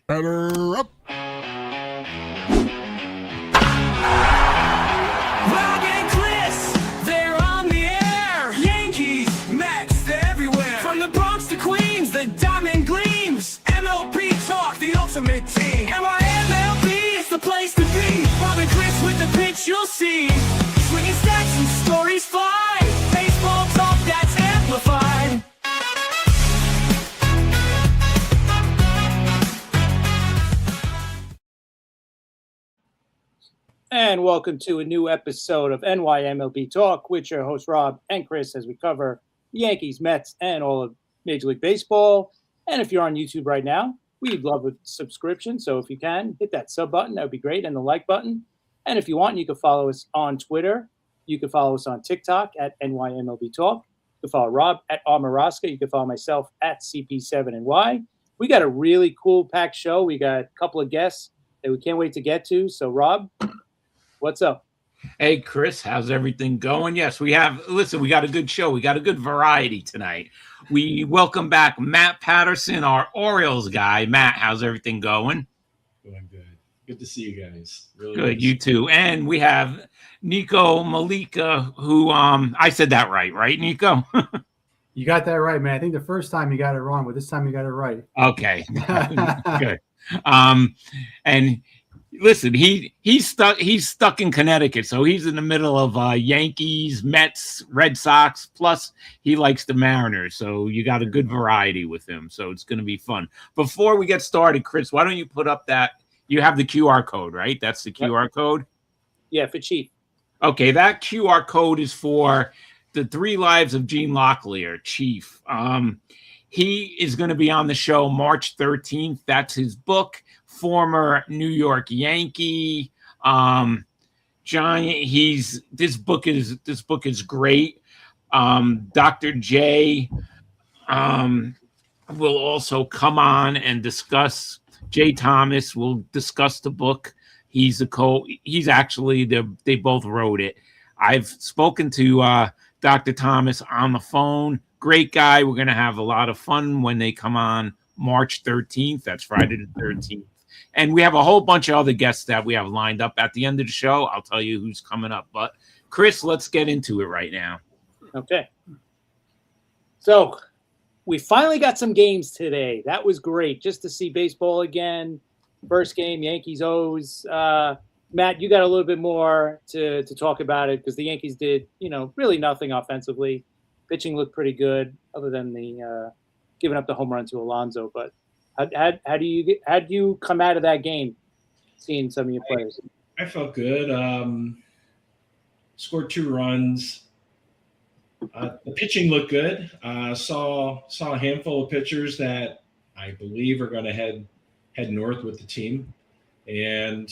Batter up. Rob and Chris, they're on the air. Yankees, Mets, they're everywhere. From the Bronx to Queens, the diamond gleams. MLB talk, the ultimate team. MLB is the place to be. Rob and Chris with the pitch you'll see. Swinging stats and stories fly. Baseball talk that's amplified. And welcome to a new episode of NYMLB Talk with your hosts Rob and Chris as we cover the Yankees, Mets, and all of Major League Baseball. And if you're on YouTube right now, we'd love a subscription. So if you can, hit that sub button. That would be great. And the like button. And if you want, you can follow us on Twitter. You can follow us on TikTok at NYMLB Talk. You can follow Rob at Armaraska. You can follow myself at CP7NY. We got a really cool packed show. We got a couple of guests that we can't wait to get to. So Rob, what's up? Hey, Chris, how's everything going? Yes, we got a good show. We got a good variety tonight. We welcome back Matt Patterson, our Orioles guy. Matt, how's everything going? Going good. Good to see you guys. Really good. You too. And we have Nico Malika, who I said that right, Nico? You got that right, man. I think the first time you got it wrong, but this time you got it right. Okay. Good. And listen, he's stuck in Connecticut, so he's in the middle of Yankees, Mets, Red Sox. Plus, he likes the Mariners, so you got a good variety with him. So it's going to be fun. Before we get started, Chris, why don't you put up that you have the QR code, right? That's the QR code. Yeah, for Chief. Okay, that QR code is for the 3 Lives of Gene Locklear, Chief. He is going to be on the show March 13th. That's his book. Former New York Yankee, Giant. This book is great. Dr. J will also come on and discuss. Jay Thomas will discuss the book. They both wrote it. I've spoken to Dr. Thomas on the phone. Great guy. We're going to have a lot of fun when they come on March 13th. That's Friday the 13th. And we have a whole bunch of other guests that we have lined up at the end of the show. I'll tell you who's coming up. But, Chris, let's get into it right now. Okay. So we finally got some games today. That was great just to see baseball again. First game, Yankees O's. Matt, you got a little bit more to talk about it because the Yankees did, really nothing offensively. Pitching looked pretty good other than the giving up the home run to Alonso. But how do you come out of that game seeing some of your players? I felt good. Scored 2 runs. The pitching looked good. Saw a handful of pitchers that I believe are going to head north with the team. And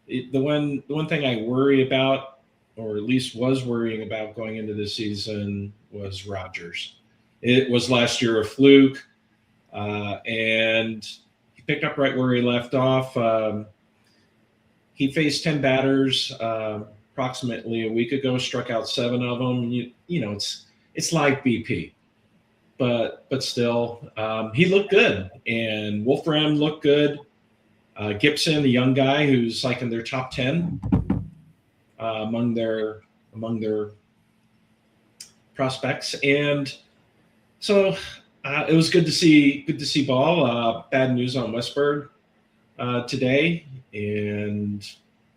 the one thing I worry about, or at least was worrying about going into this season, was Rogers. It was last year a fluke, and he picked up right where he left off. He faced 10 batters approximately a week ago, struck out 7 of them. It's like BP, but still, he looked good, and Wolfram looked good. Gibson, a young guy who's like in their top 10 among their prospects, and so it was good to see ball. Bad news on Westberg today, and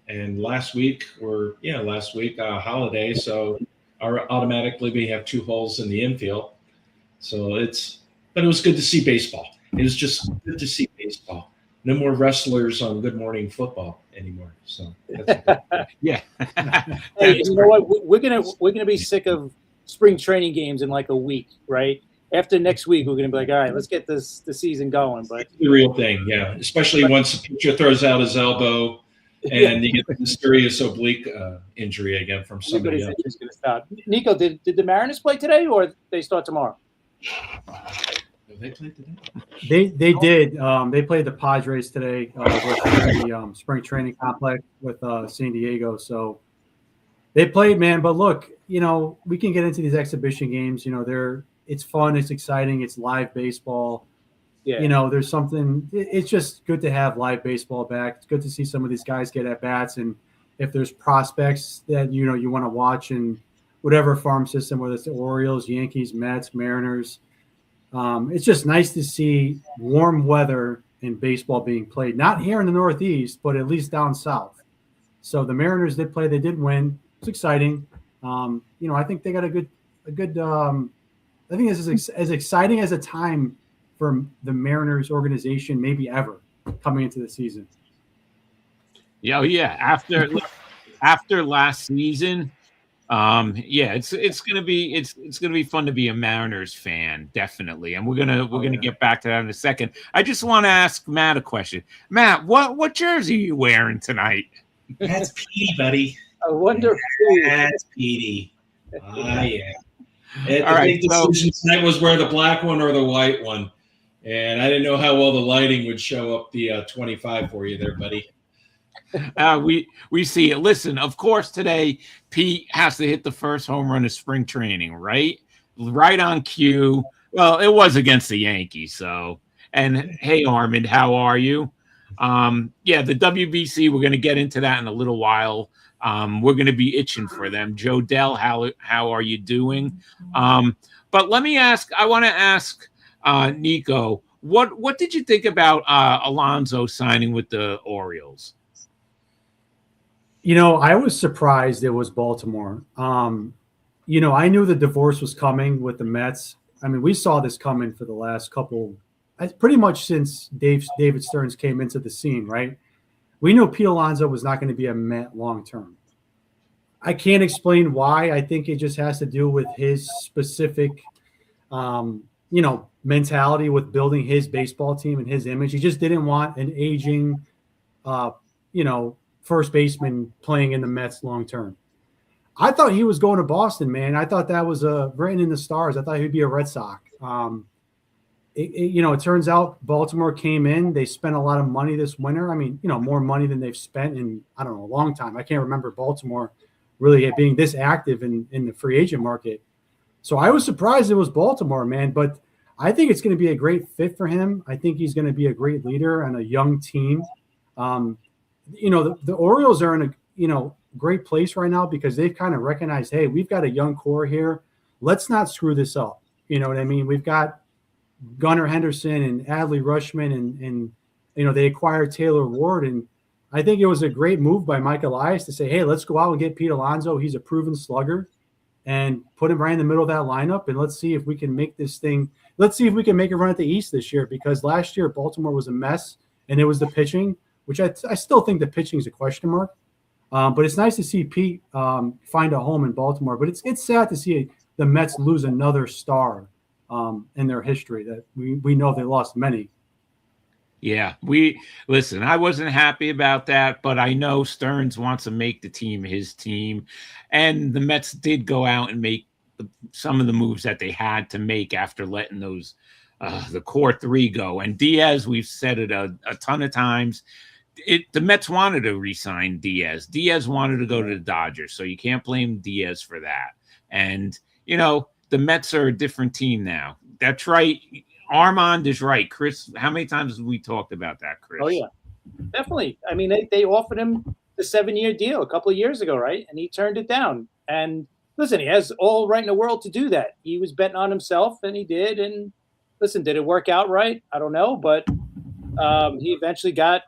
last week holiday, so automatically we have 2 holes in the infield. So but it was good to see baseball. It was just good to see baseball. No more wrestlers on Good Morning Football anymore. So that's yeah. Hey, you know what? We're gonna be sick of spring training games in like a week, right? After next week, we're gonna be like, all right, let's get the season going. But it's the real thing, yeah. Especially once the pitcher throws out his elbow and you get the mysterious oblique injury again from somebody else. Just gonna stop. Nico, did the Mariners play today, or they start tomorrow? They played today. They did. They played the Padres today versus the spring training complex with San Diego. So they played, man. But look, we can get into these exhibition games. It's fun, it's exciting, it's live baseball. Yeah. You know, there's something. It's just good to have live baseball back. It's good to see some of these guys get at bats, and if there's prospects that you want to watch in whatever farm system, whether it's the Orioles, Yankees, Mets, Mariners, it's just nice to see warm weather in baseball being played. Not here in the Northeast, but at least down south. So the Mariners did play. They did win. It's exciting. I think they got a good. I think this is as exciting as a time for the Mariners organization maybe ever coming into the season. Yeah, after last season, it's gonna be fun to be a Mariners fan, definitely, and we're gonna get back to that in a second. I just want to ask Matt a question. Matt, what jersey are you wearing tonight? That's Petey, buddy. I wonder. That's Petey. Yeah. All right, big decision tonight was wear the black one or the white one, and I didn't know how well the lighting would show up the 25 for you there, buddy. We see it. Listen, of course, today Pete has to hit the first home run of spring training, right on cue. Well, it was against the Yankees, so. And hey, Armand, how are you? The WBC. We're going to get into that in a little while. We're going to be itching for them. Joe Dell, how are you doing? But let me ask. I want to ask Nico. What did you think about Alonso signing with the Orioles? I was surprised it was Baltimore. I knew the divorce was coming with the Mets. I mean, we saw this coming for the last pretty much since David Stearns came into the scene, right? We knew Pete Alonso was not going to be a Met long term. I can't explain why. I think it just has to do with his specific, mentality with building his baseball team and his image. He just didn't want an aging, first baseman playing in the Mets long term. I thought he was going to Boston, man. I thought that was written in the stars. I thought he'd be a Red Sox. It turns out Baltimore came in. They spent a lot of money this winter. I mean, more money than they've spent in, I don't know, a long time. I can't remember Baltimore really being this active in the free agent market. So I was surprised it was Baltimore, man. But I think it's going to be a great fit for him. I think he's going to be a great leader on a young team. The Orioles are in a great place right now because they've kind of recognized, hey, we've got a young core here. Let's not screw this up. You know what I mean? We've got Gunnar Henderson and Adley Rutschman and they acquired Taylor Ward. And I think it was a great move by Mike Elias to say, hey, let's go out and get Pete Alonso. He's a proven slugger and put him right in the middle of that lineup. And let's see if we can make this thing. Let's see if we can make a run at the East this year, because last year Baltimore was a mess and it was the pitching, which I still think the pitching is a question mark. But it's nice to see Pete find a home in Baltimore. But it's sad to see the Mets lose another star in their history that we know they lost many. Yeah, listen, I wasn't happy about that, but I know Stearns wants to make the team his team. And the Mets did go out and make some of the moves that they had to make after letting those the core three go. And Diaz, we've said it a ton of times. The Mets wanted to re-sign Diaz. Diaz wanted to go to the Dodgers, so you can't blame Diaz for that. And, the Mets are a different team now. That's right. Armand is right. Chris, how many times have we talked about that, Chris? Oh, yeah, definitely. I mean, they offered him the 7-year deal a couple of years ago, right? And he turned it down. And listen, he has all right in the world to do that. He was betting on himself, and he did. And listen, did it work out right? I don't know. But he eventually got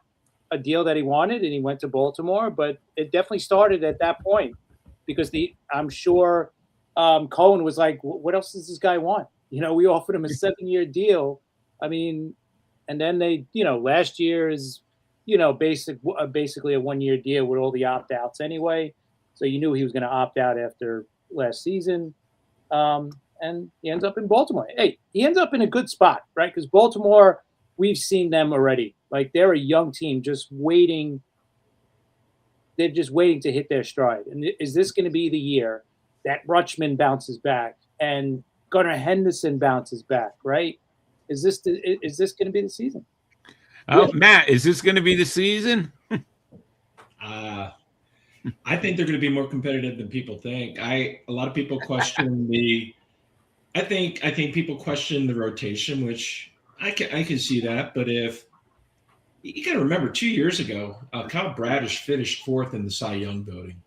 a deal that he wanted, and he went to Baltimore. But it definitely started at that point because I'm sure Cohen was like, what else does this guy want? We offered him a 7-year deal. I mean, and then they, last year is, basically a 1-year deal with all the opt-outs anyway. So you knew he was going to opt out after last season. And he ends up in Baltimore. Hey, he ends up in a good spot, right? Because Baltimore, we've seen them already. Like, they're a young team just waiting. They're just waiting to hit their stride. And is this going to be the year that Rutschman bounces back and Gunnar Henderson bounces back, right? Is this going to be the season? Oh, yeah. Matt, is this going to be the season? I think they're going to be more competitive than people think. A lot of people question I think people question the rotation, which I can see that, but if you got to remember, 2 years ago, Kyle Bradish finished fourth in the Cy Young voting.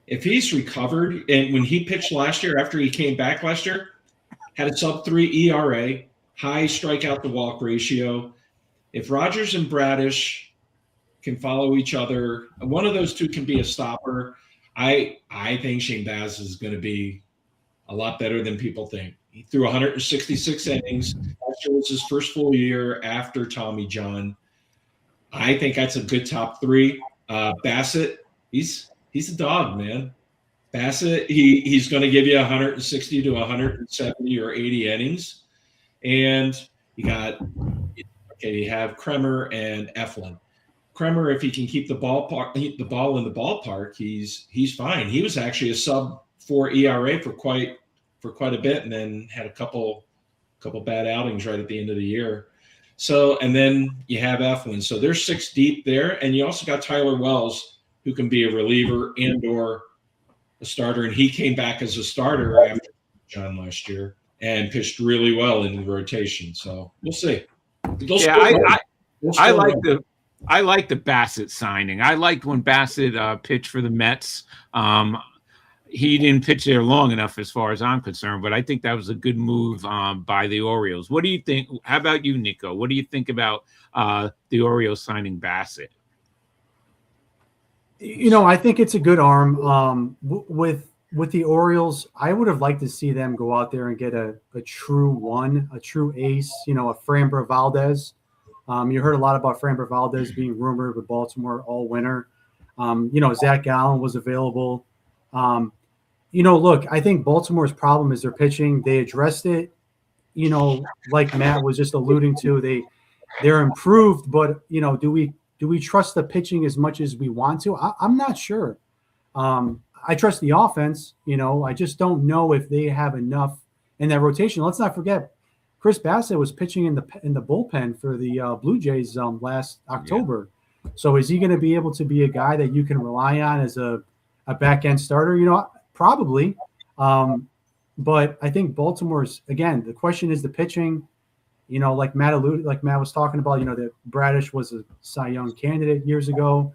If he's recovered, and when he pitched last year, after he came back last year, had a sub-3 ERA, high strikeout to walk ratio. If Rogers and Bradish can follow each other, one of those two can be a stopper. I think Shane Baz is going to be a lot better than people think. He threw 166 innings. Last year was his first full year after Tommy John. I think that's a good top three. Bassett, he's a dog, man. Bassett, he's going to give you 160 to 170 or 80 innings. And you have Kremer and Eflin. Kremer, if he can keep the ball in the ballpark, he's fine. He was actually a sub-4 ERA for quite a bit, and then had a couple bad outings right at the end of the year. So, and then you have Eflin. So there's 6 deep there, and you also got Tyler Wells, who can be a reliever and/or a starter, and he came back as a starter after John last year and pitched really well in the rotation. So we'll see. I like the Bassett signing. I liked when Bassett pitched for the Mets. He didn't pitch there long enough as far as I'm concerned, but I think that was a good move by the Orioles. What do you think? How about you, Nico? What do you think about the Orioles signing Bassett? I think it's a good arm. With the Orioles, I would have liked to see them go out there and get a true ace, a Framber Valdez. You heard a lot about Framber Valdez being rumored with Baltimore all winter. Zach Gallen was available. Look, I think Baltimore's problem is their pitching. They addressed it, like Matt was just alluding to. They're improved, but do we trust the pitching as much as we want to? I'm not sure. I trust the offense. I just don't know if they have enough in that rotation. Let's not forget, Chris Bassett was pitching in the bullpen for the Blue Jays last October. Yeah. So is he going to be able to be a guy that you can rely on as a back end starter? Probably. But I think Baltimore's, again, the question is the pitching. Like Matt was talking about, that Bradish was a Cy Young candidate years ago.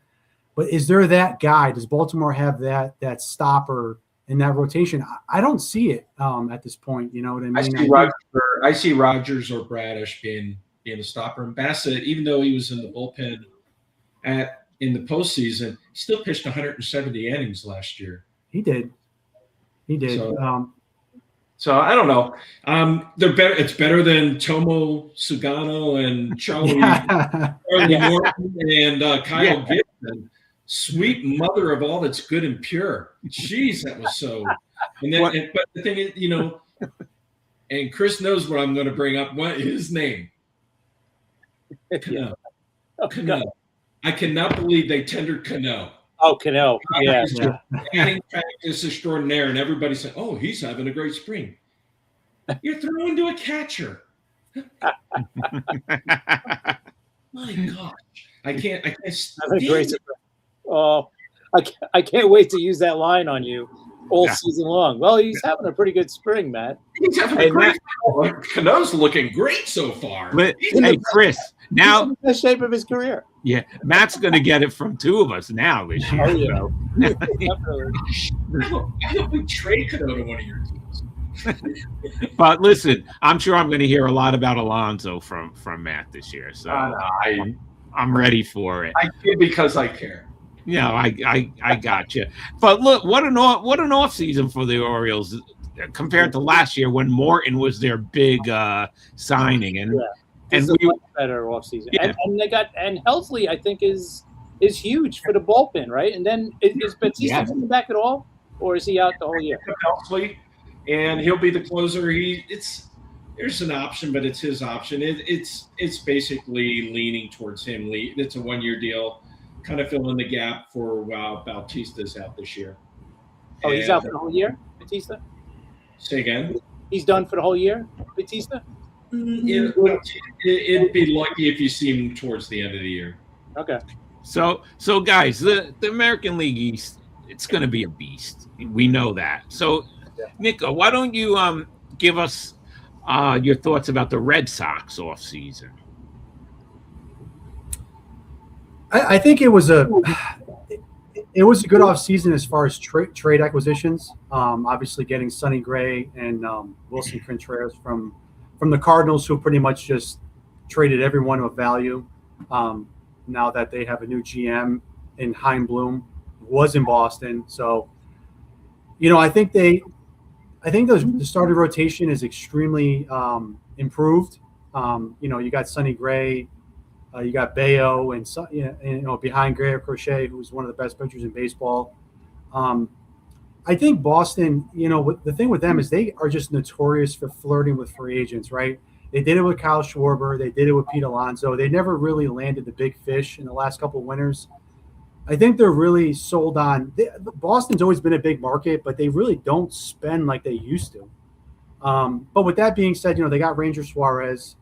But is there that guy? Does Baltimore have that stopper in that rotation? I don't see it at this point. You know what I mean? I see Rogers or Bradish being a stopper. And Bassett, even though he was in the bullpen in the postseason, he still pitched 170 innings last year. He did. So I don't know. They're better. It's better than Tomo Sugano and Charlie Morton and Kyle Gibson. Sweet mother of all that's good and pure. Jeez, that was so. But the thing is, and Chris knows what I'm going to bring up. What is his name? Cano. Cano. I cannot believe they tendered Cano. Oh, Cano. Yeah. Batting practice extraordinaire, and everybody said, "Oh, he's having a great spring." You're throwing to a catcher. My gosh, I can't stand it. Oh, I can't wait to use that line on you all season long. Well, he's having a pretty good spring, Matt. He's having a great spring. Cano's looking great so far. Hey, Chris, now he's in the shape of his career. Yeah, Matt's going to get it from 2 of us now this year. Oh, yeah. I hope we trade Cano to one of your teams. But listen, I'm sure I'm going to hear a lot about Alonso from Matt this year. So I'm ready for it. I do because I care. I got you. But look, what an off season for the Orioles compared to last year when Morton was their big signing, and much better off season. Yeah. And they got Helsley, I think, is huge for the bullpen, right? And then is Batista coming back at all, or is he out the whole year? Helsley, and he'll be the closer. There's an option, but it's his option. It's basically leaning towards him. It's a 1-year deal, kind of filling the gap for Bautista's out this year. Oh, he's out for the whole year, Batista? Say again? He's done for the whole year, Batista? It'd be lucky if you see him towards the end of the year. Okay. So guys, the American League East, it's going to be a beast. We know that. So, Nico, why don't you give us Your thoughts about the Red Sox offseason? I think it was a good offseason as far as trade acquisitions. Obviously, getting Sonny Gray and Wilson Contreras from the Cardinals, who pretty much just traded everyone of value. Now that they have a new GM in Chaim Bloom, was in Boston, so I think the starting rotation is extremely improved. You got Sonny Gray. You got Bayo and behind Gray Crochet, who's one of the best pitchers in baseball. I think Boston, the thing with them is they are just notorious for flirting with free agents, right? They did it with Kyle Schwarber. They did it with Pete Alonso. They never really landed the big fish in the last couple of winters. I think they're really sold on Boston's always been a big market, but they really don't spend like they used to. But with that being said, they got Ranger Suarez.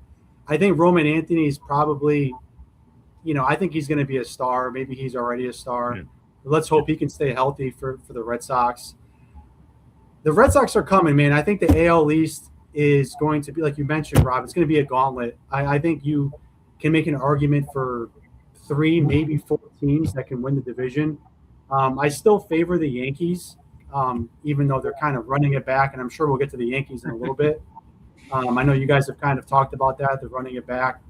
I think Roman Anthony is probably, I think he's going to be a star. Maybe he's already a star. Yeah. Let's hope he can stay healthy for the Red Sox. The Red Sox are coming, man. I think the AL East is going to be, like you mentioned, Rob, it's going to be a gauntlet. I think you can make an argument for 3, maybe 4 teams that can win the division. I still favor the Yankees, even though they're kind of running it back, and I'm sure we'll get to the Yankees in a little bit. I know you guys have kind of talked about that. They're running it back,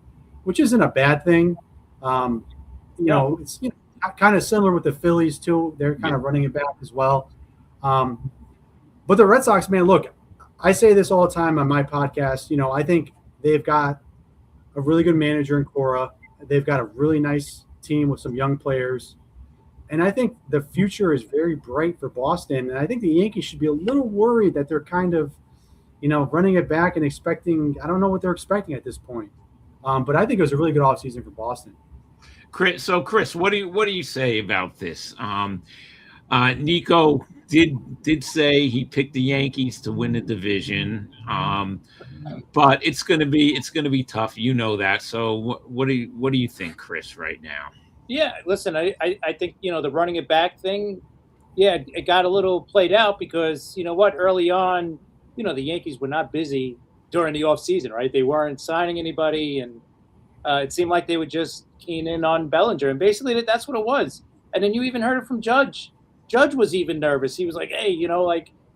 which isn't a bad thing. It's kind of similar with the Phillies too. They're kind of running it back as well. But the Red Sox, man, look, I say this all the time on my podcast. I think they've got a really good manager in Cora. They've got a really nice team with some young players. And I think the future is very bright for Boston. And I think the Yankees should be a little worried that they're kind of, running it back and expecting – I don't know what they're expecting at this point. But I think it was a really good offseason for Boston. Chris, what do you say about this? Nico did say he picked the Yankees to win the division, but it's gonna be tough. You know that. So what do you think, Chris, right now? Yeah, listen, I think the running it back thing, it got a little played out because early on, the Yankees were not busy during the offseason, right? They weren't signing anybody, and it seemed like they were just keying in on Bellinger, and basically that's what it was. And then you even heard it from Judge. Judge was even nervous. He was like, hey,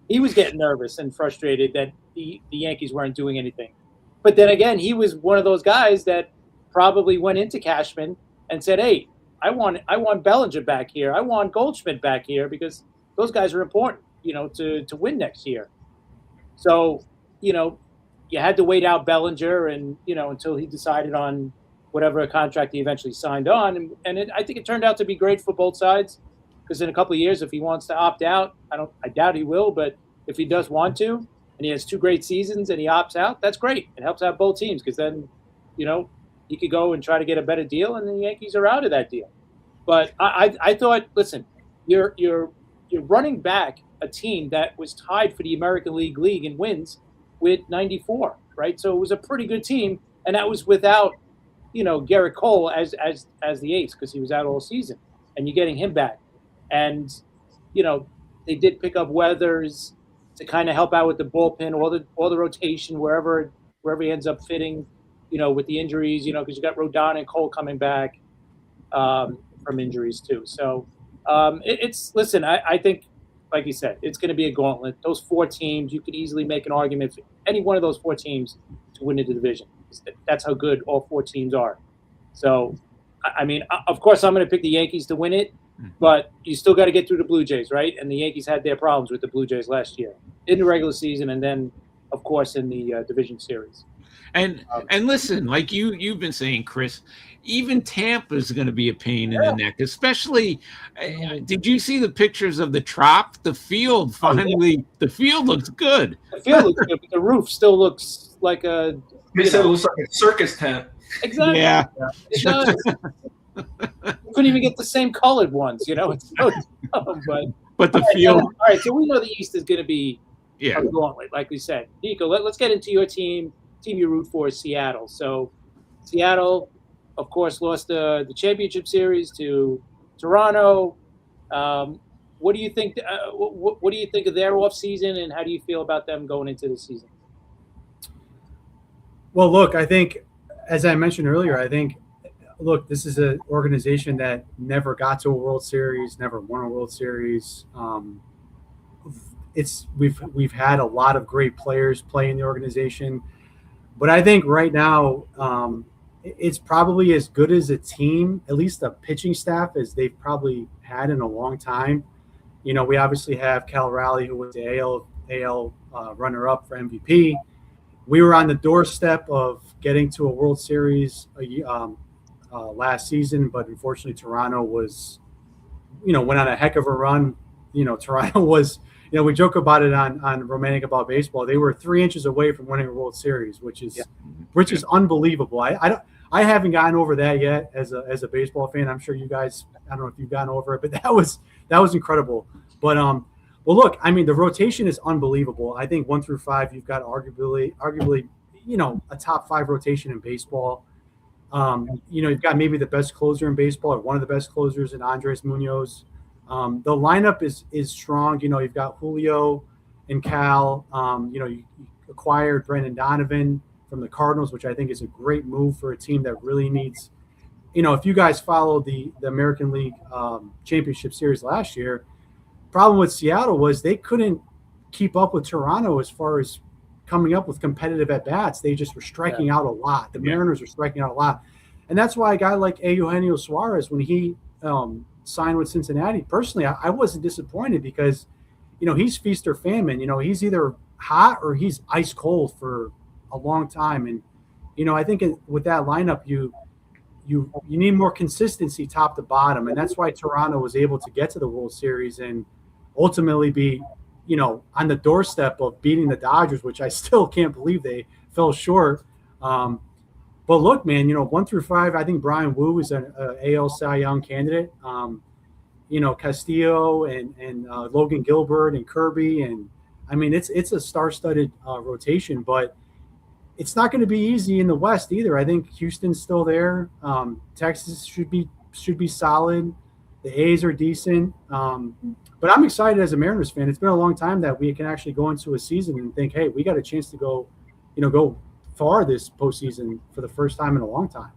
he was getting nervous and frustrated that the Yankees weren't doing anything. But then again, he was one of those guys that probably went into Cashman and said, hey, I want Bellinger back here. I want Goldschmidt back here because those guys are important, to win next year. So, you had to wait out Bellinger and, until he decided on whatever contract he eventually signed on. And I think it turned out to be great for both sides because in a couple of years, if he wants to opt out, I doubt he will, but if he does want to and he has 2 great seasons and he opts out, that's great. It helps out both teams because then, he could go and try to get a better deal and the Yankees are out of that deal. But I thought, listen, you're running back a team that was tied for the American League in wins with 94, right? So it was a pretty good team, and that was without, Garrett Cole as the ace because he was out all season, and you're getting him back. And, they did pick up Weathers to kind of help out with the bullpen, all the rotation wherever he ends up fitting, with the injuries, because you got Rodon and Cole coming back from injuries too. So listen, I think, like you said, it's going to be a gauntlet. Those 4 teams, you could easily make an argument for any one of those 4 teams to win the division. That's how good all 4 teams are. So, I mean, of course, I'm going to pick the Yankees to win it, but you still got to get through the Blue Jays, right? And the Yankees had their problems with the Blue Jays last year in the regular season and then, of course, in the division series. And listen, like you've been saying, Chris, even Tampa is going to be a pain in the neck, especially. Did you see the pictures of the Trop? The field the field looks good. The field looks good, but the roof still looks like a. They said it looks like a circus tent. Exactly. Yeah. It does. Couldn't even get the same colored ones, It's so dumb, but the field. All right, so we know the East is going to be a gauntlet, like we said. Nico, let's get into your team. Team you root for is Seattle. So Seattle, of course, lost the championship series to Toronto. What do you think? What do you think of their offseason, and how do you feel about them going into the season? Well, look, I think, as I mentioned earlier, look, this is an organization that never got to a World Series, never won a World Series. We've had a lot of great players play in the organization, but I think right now it's probably as good as a team, at least a pitching staff, as they've probably had in a long time. You know, we obviously have Cal Raleigh, who was the AL runner-up for MVP. We were on the doorstep of getting to a World Series last season, but unfortunately Toronto went on a heck of a run. You know, Toronto was, we joke about it on Romantic About Baseball. They were 3 inches away from winning a World Series, which is unbelievable. I haven't gotten over that yet as a baseball fan. I'm sure you guys, I don't know if you've gotten over it, but that was incredible. But well, look, I mean, the rotation is unbelievable. I think 1 through 5, you've got arguably, a top 5 rotation in baseball. You've got maybe the best closer in baseball, or one of the best closers in Andres Munoz. The lineup is strong. You've got Julio and Cal. You acquired Brendan Donovan from the Cardinals, which I think is a great move for a team that really needs. If you guys followed the American League Championship Series last year, problem with Seattle was they couldn't keep up with Toronto as far as coming up with competitive at-bats. They just were striking out a lot. The Mariners were striking out a lot. And that's why a guy like Eugenio Suarez, when he signed with Cincinnati, personally, I wasn't disappointed because, he's feast or famine. He's either hot or he's ice cold for a long time. And, I think with that lineup, you need more consistency top to bottom. And that's why Toronto was able to get to the World Series and ultimately be, on the doorstep of beating the Dodgers, which I still can't believe they fell short. But look, man, 1 through 5, I think Brian Wu is an AL Cy Young candidate. Castillo and Logan Gilbert and Kirby. And I mean, it's a star-studded rotation, but it's not going to be easy in the West either. I think Houston's still there. Texas should be solid. The A's are decent. But I'm excited as a Mariners fan. It's been a long time that we can actually go into a season and think, hey, we got a chance to go far this postseason for the first time in a long time.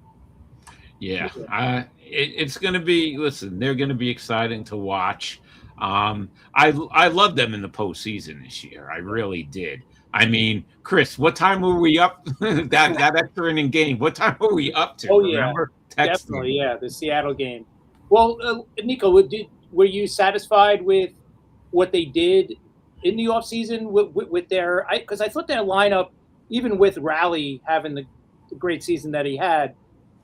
Yeah, it's going to be. Listen, they're going to be exciting to watch. I loved them in the postseason this year. I really did. I mean, Chris, what time were we up? that extra inning game. What time were we up to? Oh Remember? Yeah, definitely. Yeah, the Seattle game. Well, Nico, were you satisfied with what they did in the offseason with their? Because I thought their lineup, even with Raleigh having the great season that he had,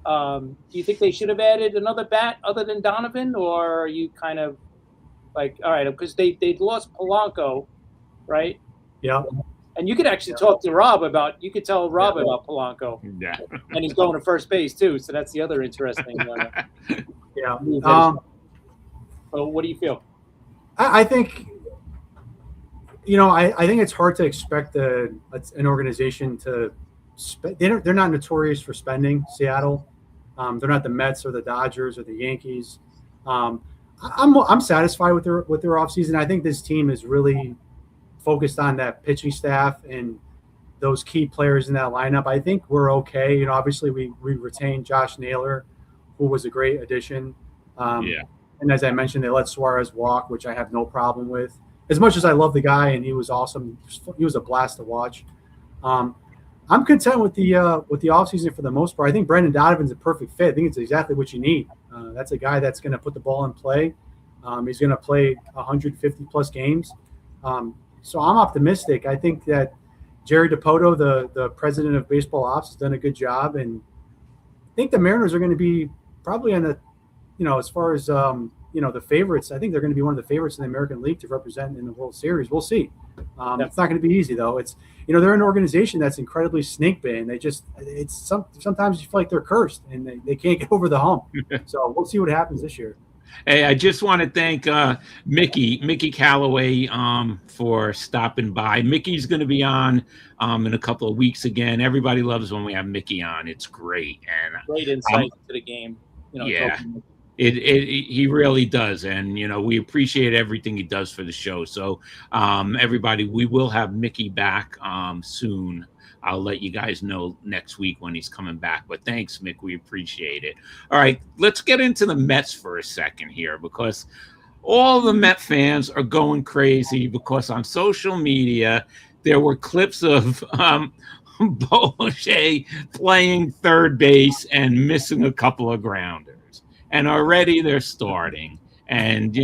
do you think they should have added another bat other than Donovan, or are you kind of like, all right, because they lost Polanco, right? Yeah. And you could actually talk to Rob about. You could tell Rob about Polanco. Yeah. And he's going to first base too, so that's the other interesting. Yeah. So what do you feel? I think, I think it's hard to expect an organization to spend. They're not notorious for spending. Seattle, they're not the Mets or the Dodgers or the Yankees. I'm satisfied with their offseason. I think this team is really focused on that pitching staff and those key players in that lineup. I think we're okay. Obviously we retained Josh Naylor, who was a great addition. And as I mentioned, they let Suarez walk, which I have no problem with. As much as I love the guy and he was awesome, he was a blast to watch. I'm content with the offseason for the most part. I think Brendan Donovan's a perfect fit. I think it's exactly what you need. That's a guy that's going to put the ball in play. He's going to play 150 plus games. So I'm optimistic. I think that Jerry DiPoto, the president of baseball ops, has done a good job, and I think the Mariners are going to be probably on the, as far as the favorites. I think they're going to be one of the favorites in the American League to represent in the World Series. We'll see. It's not going to be easy though. It's they're an organization that's incredibly snake bitten. Sometimes you feel like they're cursed and they can't get over the hump. So we'll see what happens this year. Hey, I just want to thank Mickey Callaway for stopping by. Mickey's going to be on in a couple of weeks again. Everybody loves when we have Mickey on. It's great. And great insight into the game. Yeah, he really does. And, we appreciate everything he does for the show. So everybody, we will have Mickey back soon. I'll let you guys know next week when he's coming back. But thanks, Mick. We appreciate it. All right, let's get into the Mets for a second here, because all the Met fans are going crazy because on social media there were clips of Boucher playing third base and missing a couple of grounders. And already they're starting. And,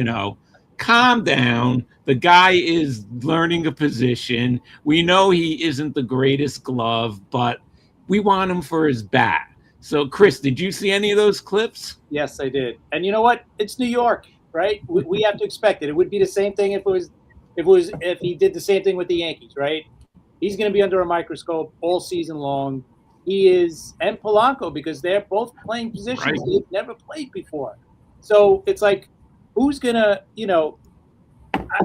calm down. The guy is learning a position. We know he isn't the greatest glove, but we want him for his bat. So, Chris, did you see any of those clips? Yes, I did. And you know what? It's New York, right? We have to expect it. It would be the same thing if he did the same thing with the Yankees, right? He's going to be under a microscope all season long. He is, and Polanco, because they're both playing positions they've never played before. So it's like, who's going to,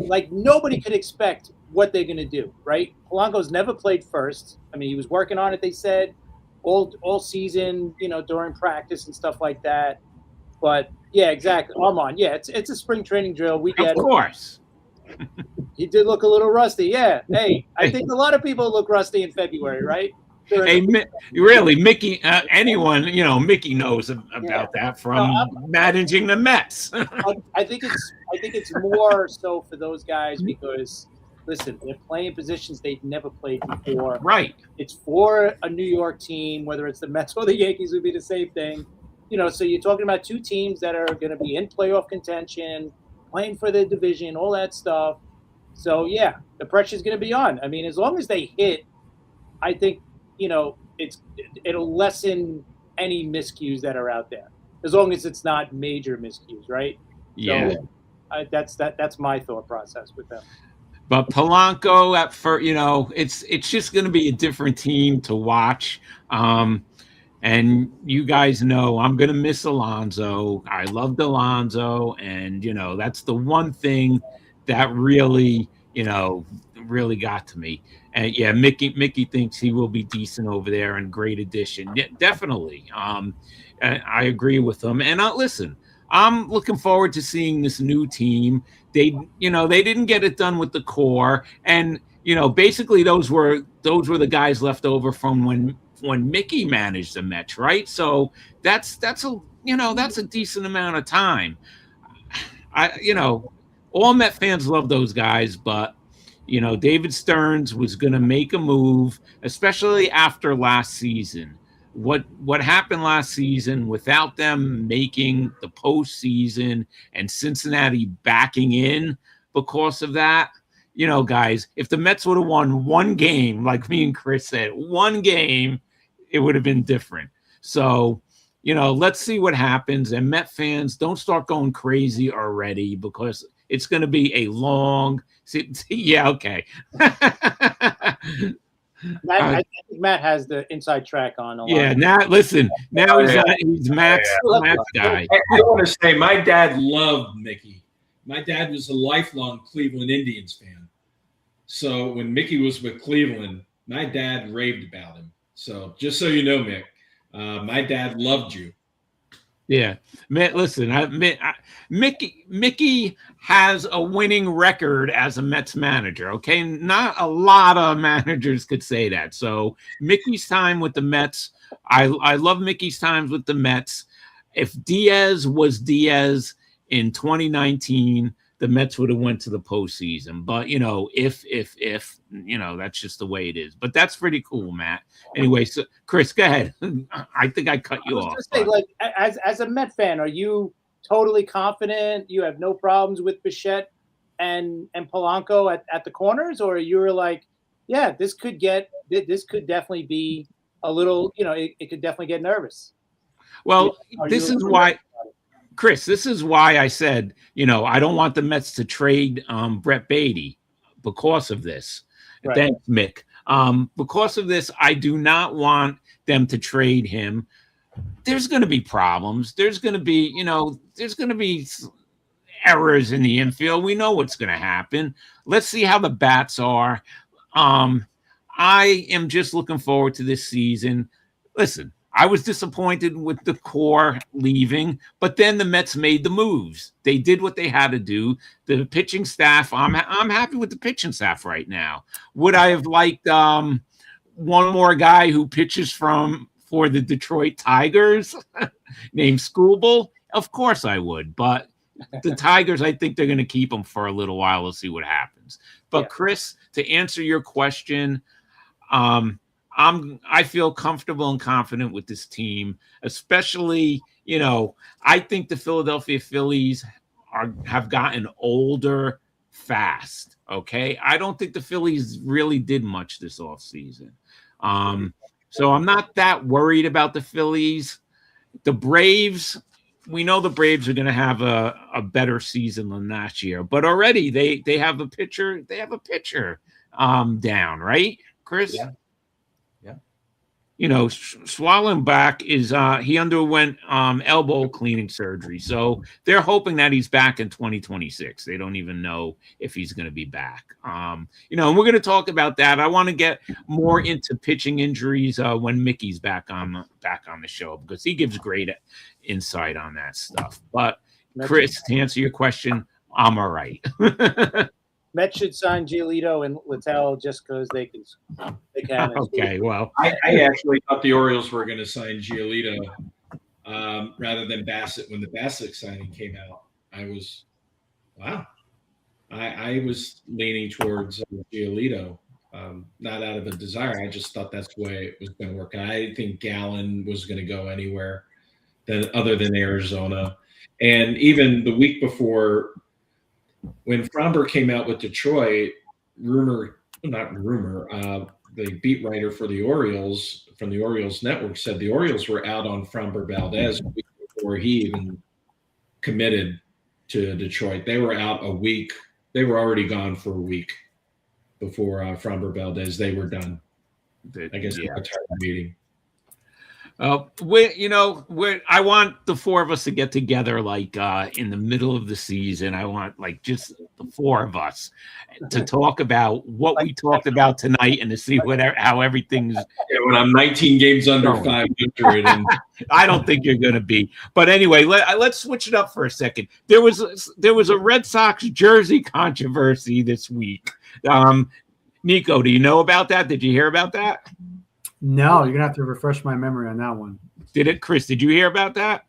like nobody could expect what they're going to do, right? Polanco's never played first. I mean, he was working on it, they said, all season, during practice and stuff like that. But, yeah, exactly. Armand, yeah, it's a spring training drill. We get it. Of course. He did look a little rusty. Yeah. Hey, I think a lot of people look rusty in February, right? Hey, really, Mickey, anyone, Mickey knows about that from managing the Mets. I think it's more so for those guys because, listen, they're playing positions they've never played before. Right. It's for a New York team, whether it's the Mets or the Yankees would be the same thing. So you're talking about two teams that are going to be in playoff contention, playing for the division, all that stuff. So, yeah, the pressure's going to be on. I mean, as long as they hit, I think, it'll lessen any miscues that are out there, as long as it's not major miscues, right? Yeah. So, that's my thought process with them. But Polanco at first, it's just going to be a different team to watch. And you guys know I'm going to miss Alonso. I loved Alonso, and that's the one thing that really, really got to me. And yeah, Mickey thinks he will be decent over there and great addition. Yeah, definitely. I agree with him. And listen, I'm looking forward to seeing this new team. They didn't get it done with the core, and basically those were the guys left over from when Mickey managed the Mets, right? So that's a decent amount of time. All Met fans love those guys, but David Stearns was going to make a move, especially after last season. What happened last season without them making the postseason and Cincinnati backing in because of that? Guys, if the Mets would have won one game, like me and Chris said, one game, it would have been different. So, let's see what happens. And Met fans, don't start going crazy already, because it's going to be a long. Yeah, okay. I think Matt has the inside track on. Yeah, now listen. Now he's Matt's guy. I want to say my dad loved Mickey. My dad was a lifelong Cleveland Indians fan. So when Mickey was with Cleveland, my dad raved about him. So just so you know, Mick, my dad loved you. Yeah, listen, Mickey has a winning record as a Mets manager. Okay, not a lot of managers could say that. So Mickey's time with the Mets, I love Mickey's times with the Mets. If Diaz was Diaz in 2019, the Mets would have went to the postseason. But if that's just the way it is. But that's pretty cool, Matt. Anyway, so Chris, go ahead. I think I cut you off. Say, like, as a Met fan, are you totally confident you have no problems with Bichette and Polanco at the corners, or you're like, yeah, this could definitely be a little, it could definitely get nervous? Well, this is why. Chris, this is why I said, I don't want the Mets to trade Brett Beatty because of this. Right. Thanks, Mick. Because of this, I do not want them to trade him. There's going to be problems. There's going to be, errors in the infield. We know what's going to happen. Let's see how the bats are. I am just looking forward to this season. Listen, I was disappointed with the core leaving, but then the Mets made the moves. They did what they had to do. The pitching staff, I'm happy with the pitching staff right now. Would I have liked one more guy who pitches for the Detroit Tigers named Skubal? Of course I would, but the Tigers, I think they're going to keep him for a little while. We'll see what happens. But Chris, to answer your question, I feel comfortable and confident with this team, especially, I think the Philadelphia Phillies have gotten older fast. Okay. I don't think the Phillies really did much this offseason. So I'm not that worried about the Phillies. The Braves, we know the Braves are going to have a better season than last year, but already they have a pitcher. They have a pitcher down, right, Chris? Yeah. Swallenbach he underwent elbow cleaning surgery, so they're hoping that he's back in 2026. They don't even know if he's going to be back. And we're going to talk about that. I want to get more into pitching injuries when Mickey's back on the show, because he gives great insight on that stuff. But Chris, to answer your question, I'm all right. Mets should sign Giolito and Littell just because they can. Okay, well, I actually thought the Orioles were going to sign Giolito rather than Bassett when the Bassett signing came out. I was leaning towards Giolito, not out of a desire. I just thought that's the way it was going to work. I didn't think Gallen was going to go anywhere other than Arizona. And even the week before, when Fromber came out with Detroit, the beat writer for the Orioles from the Orioles network said the Orioles were out on Fromber Valdez before he even committed to Detroit. They were out a week. They were already gone for a week before Fromber Valdez. They were done. I guess they got tired of meeting. I want the four of us to get together in the middle of the season. I want just the four of us to talk about what we talked about tonight and to see how everything's. When I'm 19 games under 500, and I don't think you're going to be. But anyway, let's switch it up for a second. There was a Red Sox jersey controversy this week. Nico, do you know about that? Did you hear about that? No, you're gonna have to refresh my memory on that one. Chris? Did you hear about that?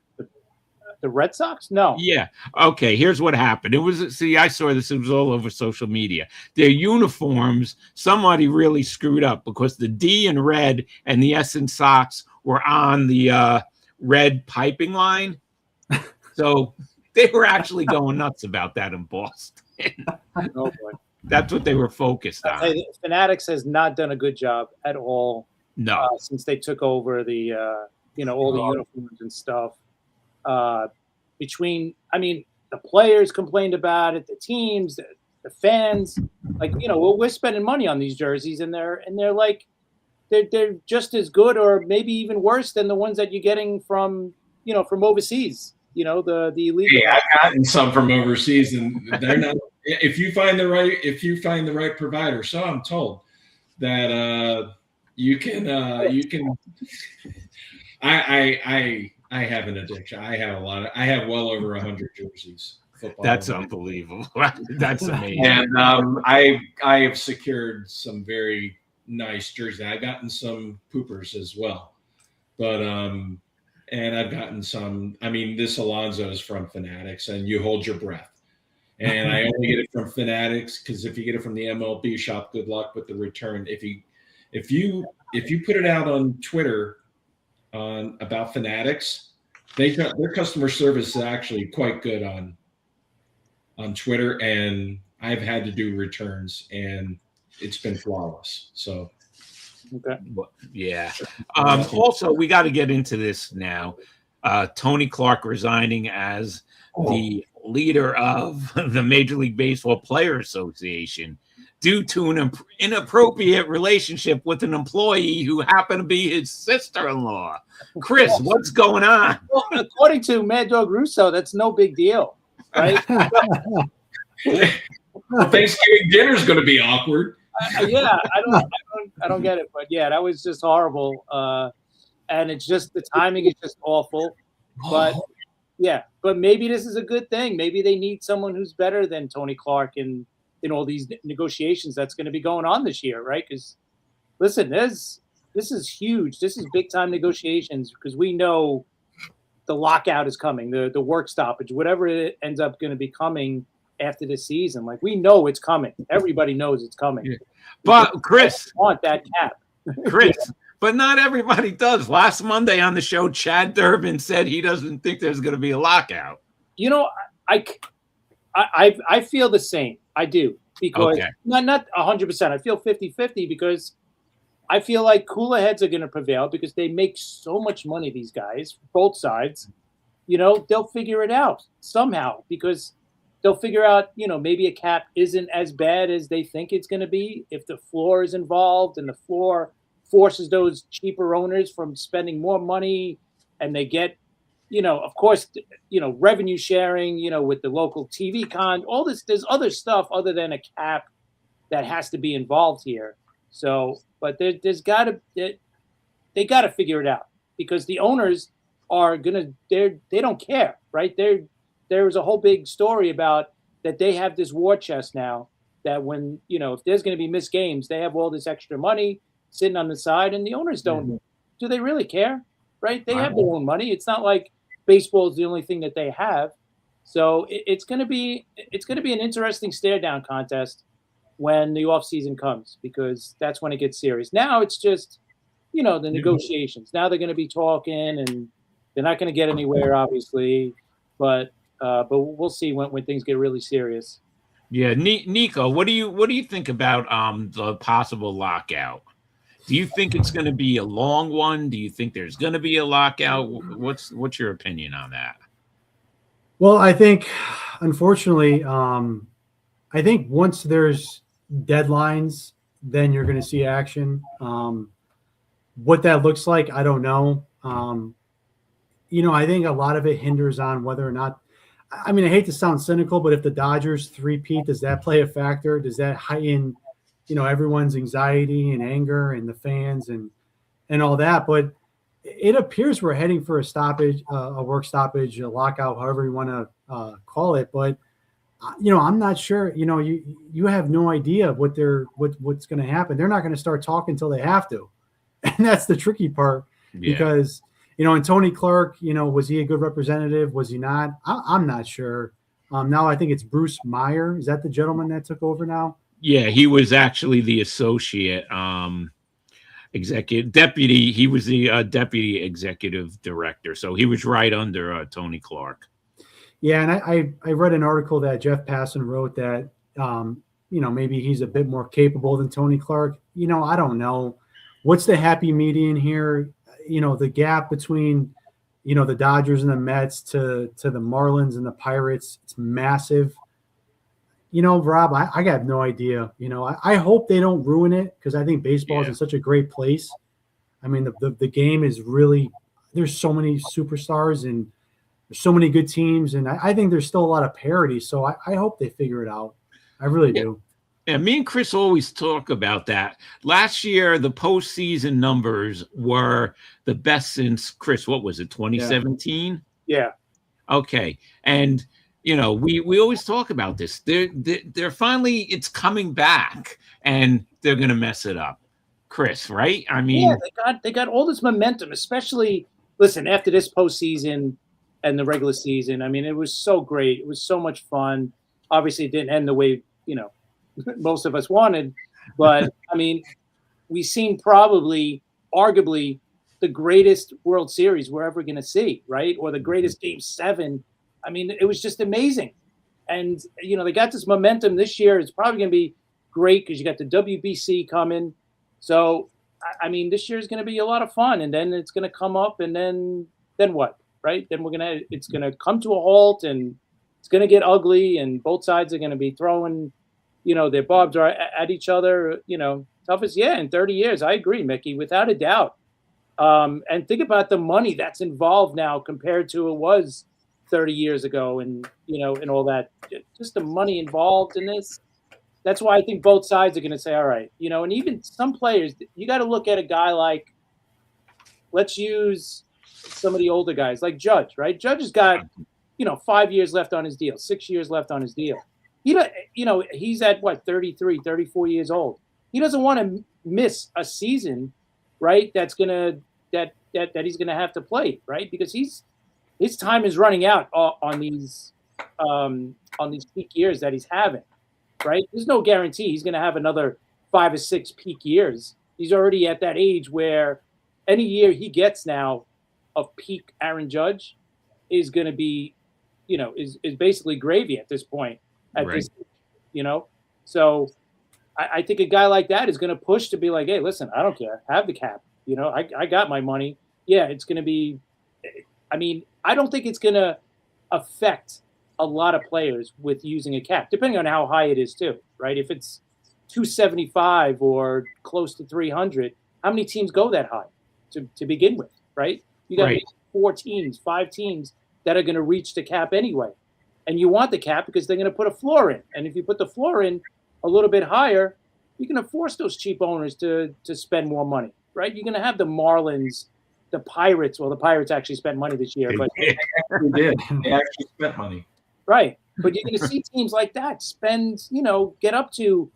The Red Sox? No. Yeah. Okay. Here's what happened. I saw this. It was all over social media. Their uniforms, somebody really screwed up because the D in red and the S in Sox were on the red piping line. So they were actually going nuts about that in Boston. Oh boy. That's what they were focused on. Fanatics has not done a good job at all. No, since they took over the all the uniforms and stuff. The players complained about it, the teams, the fans, we're spending money on these jerseys, and they're they're just as good or maybe even worse than the ones that you're getting from overseas. The illegal. Yeah, I've gotten some from overseas, and they're not. If you find the right provider, so I'm told that. You can. I have an addiction. I have well over 100 jerseys. That's unbelievable. That's amazing. And I have secured some very nice jerseys. I've gotten some poopers as well, but and I've gotten some. This Alonso is from Fanatics, and you hold your breath. And I only get it from Fanatics because if you get it from the MLB shop, good luck with the return. If you put it out on Twitter about Fanatics, their customer service is actually quite good on Twitter, and I've had to do returns, and it's been flawless. So, okay, yeah. Also, we got to get into this now. Tony Clark resigning as the leader of the Major League Baseball Players Association, due to an inappropriate relationship with an employee who happened to be his sister-in-law. Chris, what's going on? Well, according to Mad Dog Russo, that's no big deal, right? Thanksgiving dinner is going to be awkward. I don't get it, but yeah, that was just horrible. And it's just the timing is just awful. But yeah, but maybe this is a good thing. Maybe they need someone who's better than Tony Clark in all these negotiations that's going to be going on this year, right? Because listen, there's this is huge. This is big time negotiations because we know the lockout is coming, the work stoppage, whatever it ends up going to be coming after this season. Like we know it's coming. Everybody knows it's coming. Yeah. But Chris, want that cap. Chris, but not everybody does. Last Monday on the show, Chad Durbin said he doesn't think there's going to be a lockout. You know, I feel the same. I do because not 100%. I feel 50-50 because I feel like cooler heads are going to prevail because they make so much money. These guys, both sides, you know, they'll figure it out somehow because they'll figure out, you know, maybe a cap isn't as bad as they think it's going to be if the floor is involved and the floor forces those cheaper owners from spending more money and they get, you know, of course, you know, revenue sharing, you know, with the local TV all this, there's other stuff other than a cap that has to be involved here. So, but there's got to, they got to figure it out because the owners are going to, they don't care, right? There's a whole big story about that they have this war chest now that when, you know, if there's going to be missed games, they have all this extra money sitting on the side and the owners don't. Do they really care? Right? They have their own money. It's not like baseball is the only thing that they have. So it's going to be an interesting stare down contest when the off season comes because that's when it gets serious. Now it's just, you know, the negotiations. Now they're going to be talking and they're not going to get anywhere, obviously, but we'll see when things get really serious. Yeah, Nico, what do you think about the possible lockout? Do you think it's going to be a long one? Do you think there's going to be a lockout? What's your opinion on that? Well, I think, unfortunately, I think once there's deadlines, then you're going to see action. What that looks like, I don't know. You know, I think a lot of it hinders on whether or not. I mean, I hate to sound cynical, but if the Dodgers three-peat, does that play a factor? Does that heighten, you know, everyone's anxiety and anger and the fans and all that? But it appears we're heading for a stoppage, a work stoppage, a lockout, however you want to call it. But you know, I'm not sure. You know, you have no idea what's going to happen. They're not going to start talking until they have to, and that's the tricky part because. You know, and Tony Clark, you know, was he a good representative? Was he not? I'm not sure. Now I think it's Bruce Meyer. Is that the gentleman that took over now? Yeah, he was actually the associate executive deputy. He was the deputy executive director. So he was right under Tony Clark. Yeah, and I read an article that Jeff Passan wrote that, you know, maybe he's a bit more capable than Tony Clark. You know, I don't know. What's the happy median here? You know, the gap between, you know, the Dodgers and the Mets to the Marlins and the Pirates, it's massive. You know, Rob, I got no idea. You know, I hope they don't ruin it because I think baseball is in such a great place. I mean, the game is really, there's so many superstars and there's so many good teams. And I think there's still a lot of parity. So I hope they figure it out. I really do. Yeah, me and Chris always talk about that. Last year, the postseason numbers were the best since, Chris, what was it, 2017? Yeah. Okay. And, you know, we always talk about this. They're finally, it's coming back, and they're going to mess it up. Chris, right? I mean. Yeah, they got all this momentum, especially, listen, after this postseason and the regular season. I mean, it was so great. It was so much fun. Obviously, it didn't end the way, you know, most of us wanted, but I mean, we've seen probably, arguably, the greatest World Series we're ever going to see, right? Or the greatest Game 7. I mean, it was just amazing. And, you know, they got this momentum this year. It's probably going to be great because you got the WBC coming. So, I mean, this year is going to be a lot of fun. And then it's going to come up and then what, right? Then it's going to come to a halt and it's going to get ugly and both sides are going to be throwing, you know, their barbs are at each other, you know, toughest, in 30 years. I agree, Mickey, without a doubt. And think about the money that's involved now compared to it was 30 years ago and, you know, and all that. Just the money involved in this. That's why I think both sides are going to say, all right, you know, and even some players, you got to look at a guy like, let's use some of the older guys like Judge, right? Judge has got, you know, 5 years left on his deal, 6 years left on his deal. You know, he's at what, 33, 34 years old. He doesn't want to miss a season right? That he's gonna have to play, right? Because his time is running out on these peak years that he's having, right? There's no guarantee he's gonna have another 5 or 6 peak years. He's already at that age where any year he gets now of peak Aaron Judge is going to be, is basically gravy at this point. This, so I think a guy like that is going to push to be like, hey, listen, I don't care, have the cap. I got my money. Yeah, it's going to be. I mean, I don't think it's going to affect a lot of players with using a cap, depending on how high it is too, right? If it's 275 or close to 300, how many teams go that high to begin with, right? You got 4 teams, 5 teams that are going to reach the cap anyway. And you want the cap because they're going to put a floor in. And if you put the floor in a little bit higher, you're going to force those cheap owners to spend more money, right? You're going to have the Marlins, the Pirates. Well, the Pirates actually spent money this year. But they did. They actually spent money. Right. But you're going to see teams like that spend, get up to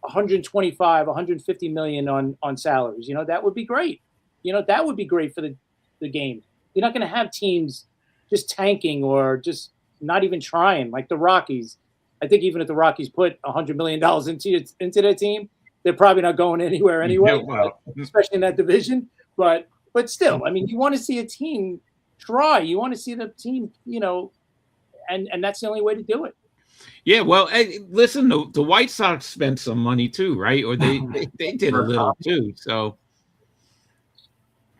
125, 150 million on salaries. That would be great. That would be great for the game. You're not going to have teams just tanking or just not even trying, like the Rockies. I think even if the Rockies put $100 million into their team, they're probably not going anywhere anyway, especially in that division. But still, I mean, you want to see a team try. You want to see the team, and that's the only way to do it. Yeah, well, hey, listen, the White Sox spent some money too, right? Or they did a little too. So,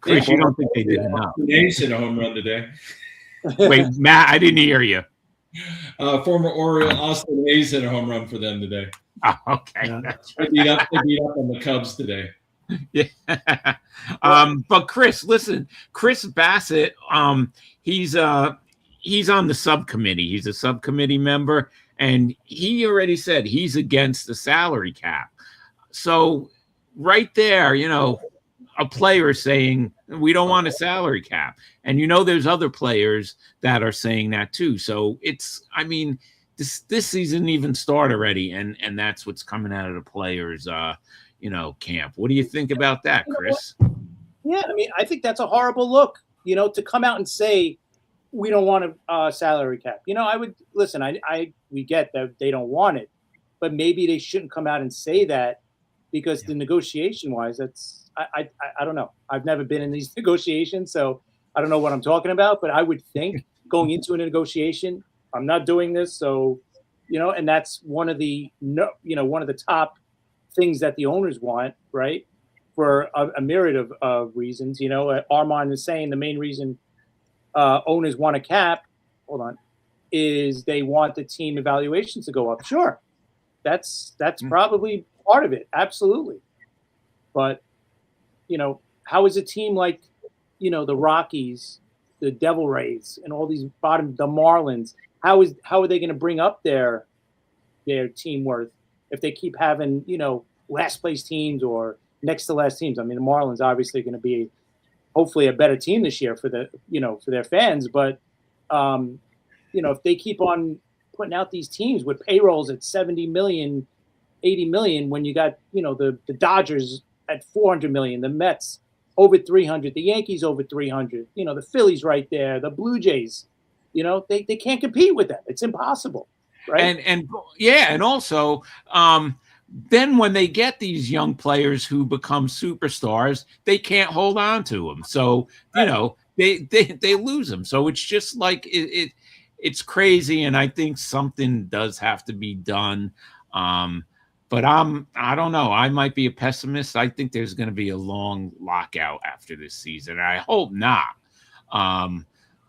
Chris, you don't think they did enough? The A's hit a home run today. Wait, Matt, I didn't hear you. Former Oriole Austin A's hit a home run for them today. Oh, okay. Yeah. They beat up on the Cubs today. Yeah. But Chris, listen, Chris Bassett, he's on the subcommittee. He's a subcommittee member, and he already said he's against the salary cap. So right there, a player saying we don't want a salary cap. And there's other players that are saying that too. So this season didn't even start already, and that's what's coming out of the players camp. What do you think about that, Chris? Yeah, I mean, I think that's a horrible look, to come out and say we don't want a salary cap. I would listen. We get that they don't want it, but maybe they shouldn't come out and say that because the negotiation wise, that's I don't know. I've never been in these negotiations, so I don't know what I'm talking about. But I would think going into a negotiation, I'm not doing this, so and that's one of the one of the top things that the owners want, right? For a myriad of reasons. Armand is saying the main reason owners want a cap, is they want the team evaluations to go up. Sure. That's probably part of it. Absolutely. But, how is a team like, the Rockies, the Devil Rays, and all these the Marlins, how are they going to bring up their team worth if they keep having, last place teams or next to last teams? I mean, the Marlins obviously going to be hopefully a better team this year for for their fans. But, if they keep on putting out these teams with payrolls at 70 million, 80 million, when you got, the Dodgers at 400 million, the Mets over 300, the Yankees over 300, the Phillies right there, the Blue Jays, they can't compete with that. It's impossible. Right. And also, then when they get these young players who become superstars, they can't hold on to them. So, they lose them. So it's just like it's crazy. And I think something does have to be done. But I don't know. I might be a pessimist. I think there's going to be a long lockout after this season. I hope not.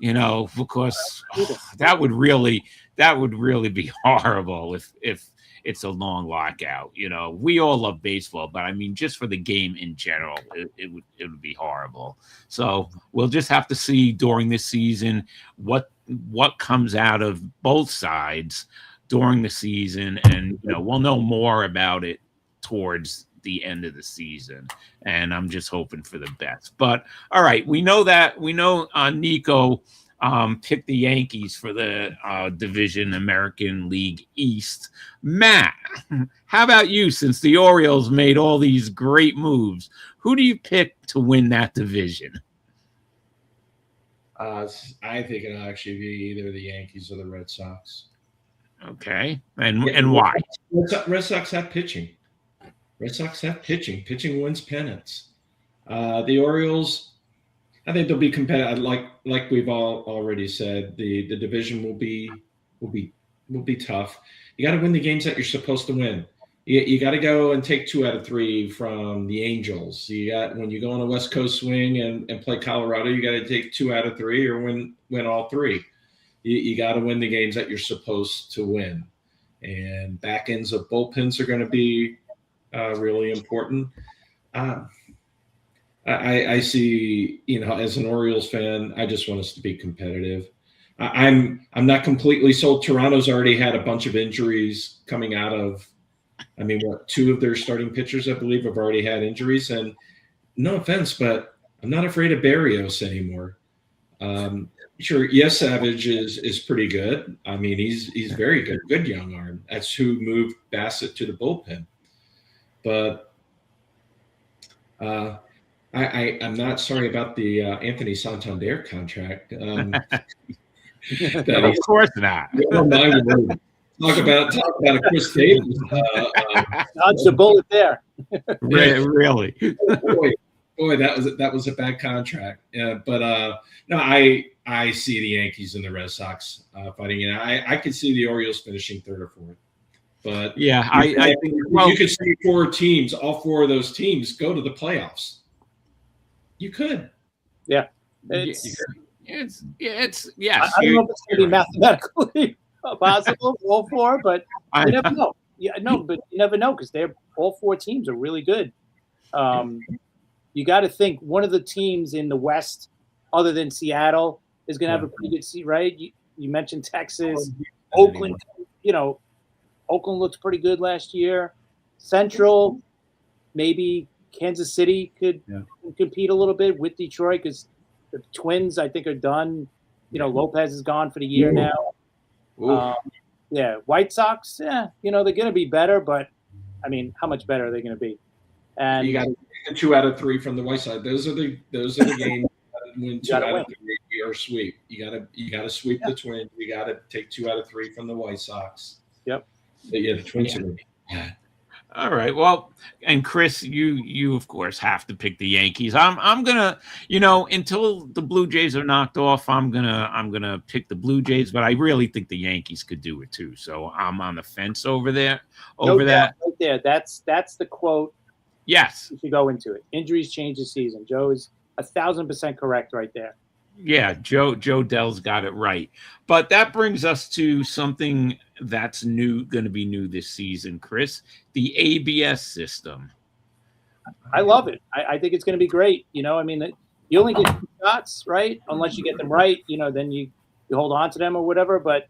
Because that would really be horrible if it's a long lockout. We all love baseball, but I mean, just for the game in general, it would be horrible. So we'll just have to see during this season what comes out of both sides during the season, and we'll know more about it towards the end of the season. And I'm just hoping for the best. But all right, we know Nico picked the Yankees for the division, American League East. Matt, how about you? Since the Orioles made all these great moves, Who do you pick to win that division? I think it'll actually be either the Yankees or the Red Sox. Okay, and why? Red Sox have pitching. Red Sox have pitching. Pitching wins pennants. The Orioles, I think they'll be competitive. Like we've all already said, the division will be tough. You got to win the games that you're supposed to win. You got to go and take 2 out of 3 from the Angels. When you go on a West Coast swing and play Colorado, you got to take 2 out of 3 or win all 3. You got to win the games that you're supposed to win. And back ends of bullpens are going to be really important. I see, as an Orioles fan, I just want us to be competitive. I'm not completely sold. Toronto's already had a bunch of injuries coming out of, 2 of their starting pitchers, I believe, have already had injuries. And no offense, but I'm not afraid of Barrios anymore. Sure, yes, Savage is pretty good. He's very good young arm. That's who moved Bassett to the bullpen. But I'm not sorry about the Anthony Santander contract. Of course not. Talk about a Chris Davis. Dodge the bullet there. Really. Boy, that was a bad contract. But no, I see the Yankees and the Red Sox fighting it. I could see the Orioles finishing 3rd or 4th. But yeah, I think you could see 4 teams, all 4 of those teams go to the playoffs. You could. Yeah. It's yes. I don't know if it's going to be mathematically possible, all 4, but you never know. Yeah, no, but you never know because all 4 teams are really good. You got to think one of the teams in the West, other than Seattle, is going to have a pretty good seat, right? You mentioned Texas, Oakland. Oakland looked pretty good last year. Central, maybe Kansas City could compete a little bit with Detroit because the Twins, I think, are done. Lopez is gone for the year now. White Sox, they're going to be better, but how much better are they going to be? And you got to get 2 out of 3 from the White Sox. Those are the games that win 2 out of 3 or sweep. You got to sweep the Twins. You got to take 2 out of 3 from the White Sox. Yep. But the Twins are going to be bad. All right. Well, and Chris, you of course have to pick the Yankees. I'm gonna, until the Blue Jays are knocked off, I'm gonna pick the Blue Jays. But I really think the Yankees could do it too. So I'm on the fence over there. That right there. That's the quote. Yes. You should go into it. Injuries change the season. Joe is 1,000% correct right there. Yeah, Joe Dell's got it right. But that brings us to something that's going to be new this season, Chris, the ABS system. I love it. I think it's going to be great. You only get 2 shots, right? Unless you get them right, then you hold on to them or whatever. But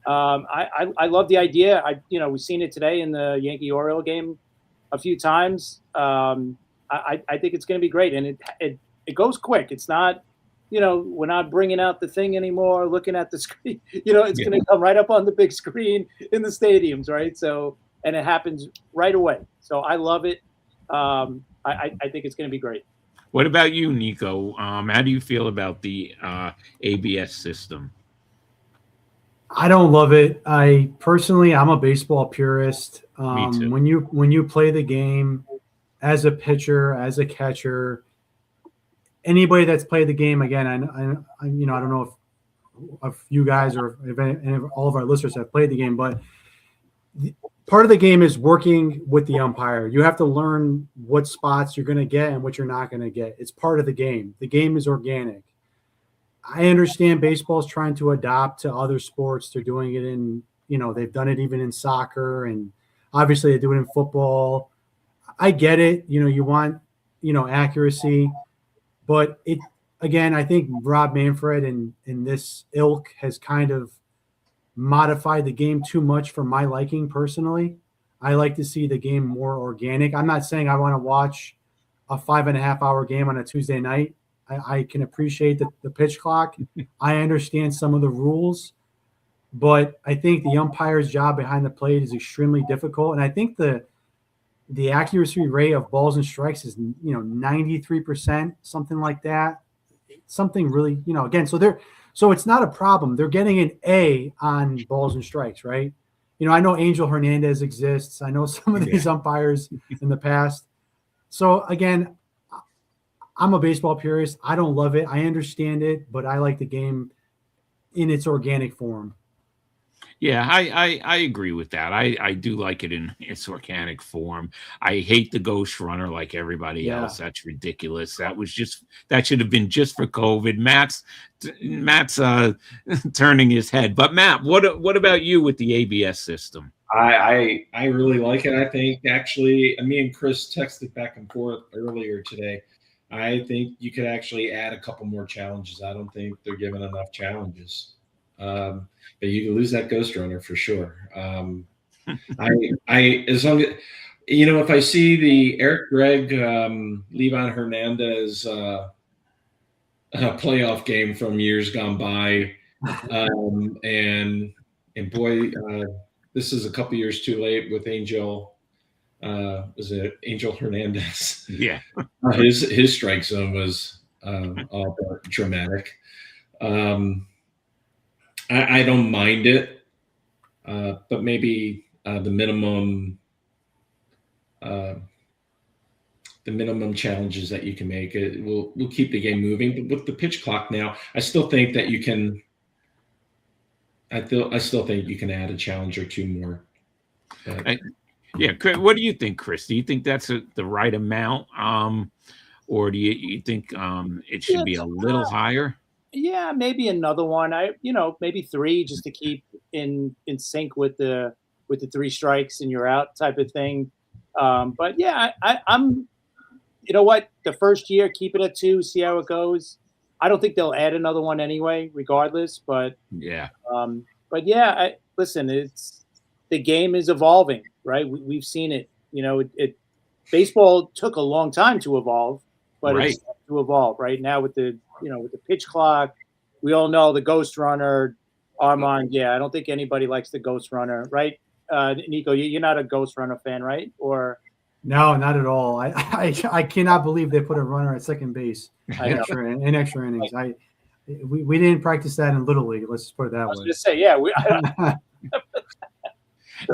I love the idea. We've seen it today in the Yankee-Oriole game a few times. I think it's going to be great. And it goes quick. It's not, we're not bringing out the thing anymore, looking at the screen. It's going to come right up on the big screen in the stadiums, right? So, and it happens right away. So I love it. I think it's going to be great. What about you, Nico? How do you feel about the ABS system? I don't love it. I'm a baseball purist. Me too. When you play the game as a pitcher, as a catcher, anybody that's played the game, again, I don't know if you guys or if any of all of our listeners have played the game, but part of the game is working with the umpire. You have to learn what spots you're going to get and what you're not going to get. It's part of the game. The game is organic. I understand baseball is trying to adapt to other sports. They're doing it in, they've done it even in soccer, and obviously they do it in football. I get it. You want, accuracy. But I think Rob Manfred and this ilk has kind of modified the game too much for my liking personally. I like to see the game more organic. I'm not saying I want to watch a 5.5-hour game on a Tuesday night. I can appreciate the pitch clock. I understand some of the rules, but I think the umpire's job behind the plate is extremely difficult. And I think the the accuracy rate of balls and strikes is 93%, something like that. Something really, again, so it's not a problem. They're getting an A on balls and strikes, right? I know Angel Hernandez exists. I know some of these umpires in the past. So again, I'm a baseball purist. I don't love it. I understand it, but I like the game in its organic form. Yeah, I agree with that. I do like it in its organic form. I hate the ghost runner like everybody else. That's ridiculous. That should have been just for COVID. Matt's turning his head. But Matt, what about you with the ABS system? I really like it. I think actually, me and Chris texted back and forth earlier today. I think you could actually add a couple more challenges. I don't think they're giving enough challenges. But you can lose that ghost runner for sure. I as long as if I see the Eric Gregg, Levon Hernandez playoff game from years gone by, and boy, this is a couple years too late with Angel. Was it Angel Hernandez? Yeah, his strike zone was all but dramatic. I don't mind it, but maybe the minimum challenges that you can make it will keep the game moving. But with the pitch clock now, I still think that you can. I still think you can add a challenge or two more. Yeah, what do you think, Chris? Do you think that's the right amount, or do you think it should be a little higher? Yeah, maybe another one. Maybe 3 just to keep in sync with the 3 strikes and you're out type of thing. But yeah, I'm. You know what? The first year, keep it at 2, see how it goes. I don't think they'll add another one anyway, regardless. But yeah, listen, the game is evolving, right? We've seen it. Baseball took a long time to evolve, but it's to evolve right now with the pitch clock. We all know the ghost runner, Armand. Yeah, I don't think anybody likes the ghost runner, right? Nico, you're not a ghost runner fan, right? Or no, not at all. I cannot believe they put a runner at second base in extra innings. We didn't practice that in Little League. Let's just put it that way. I was going to say, yeah.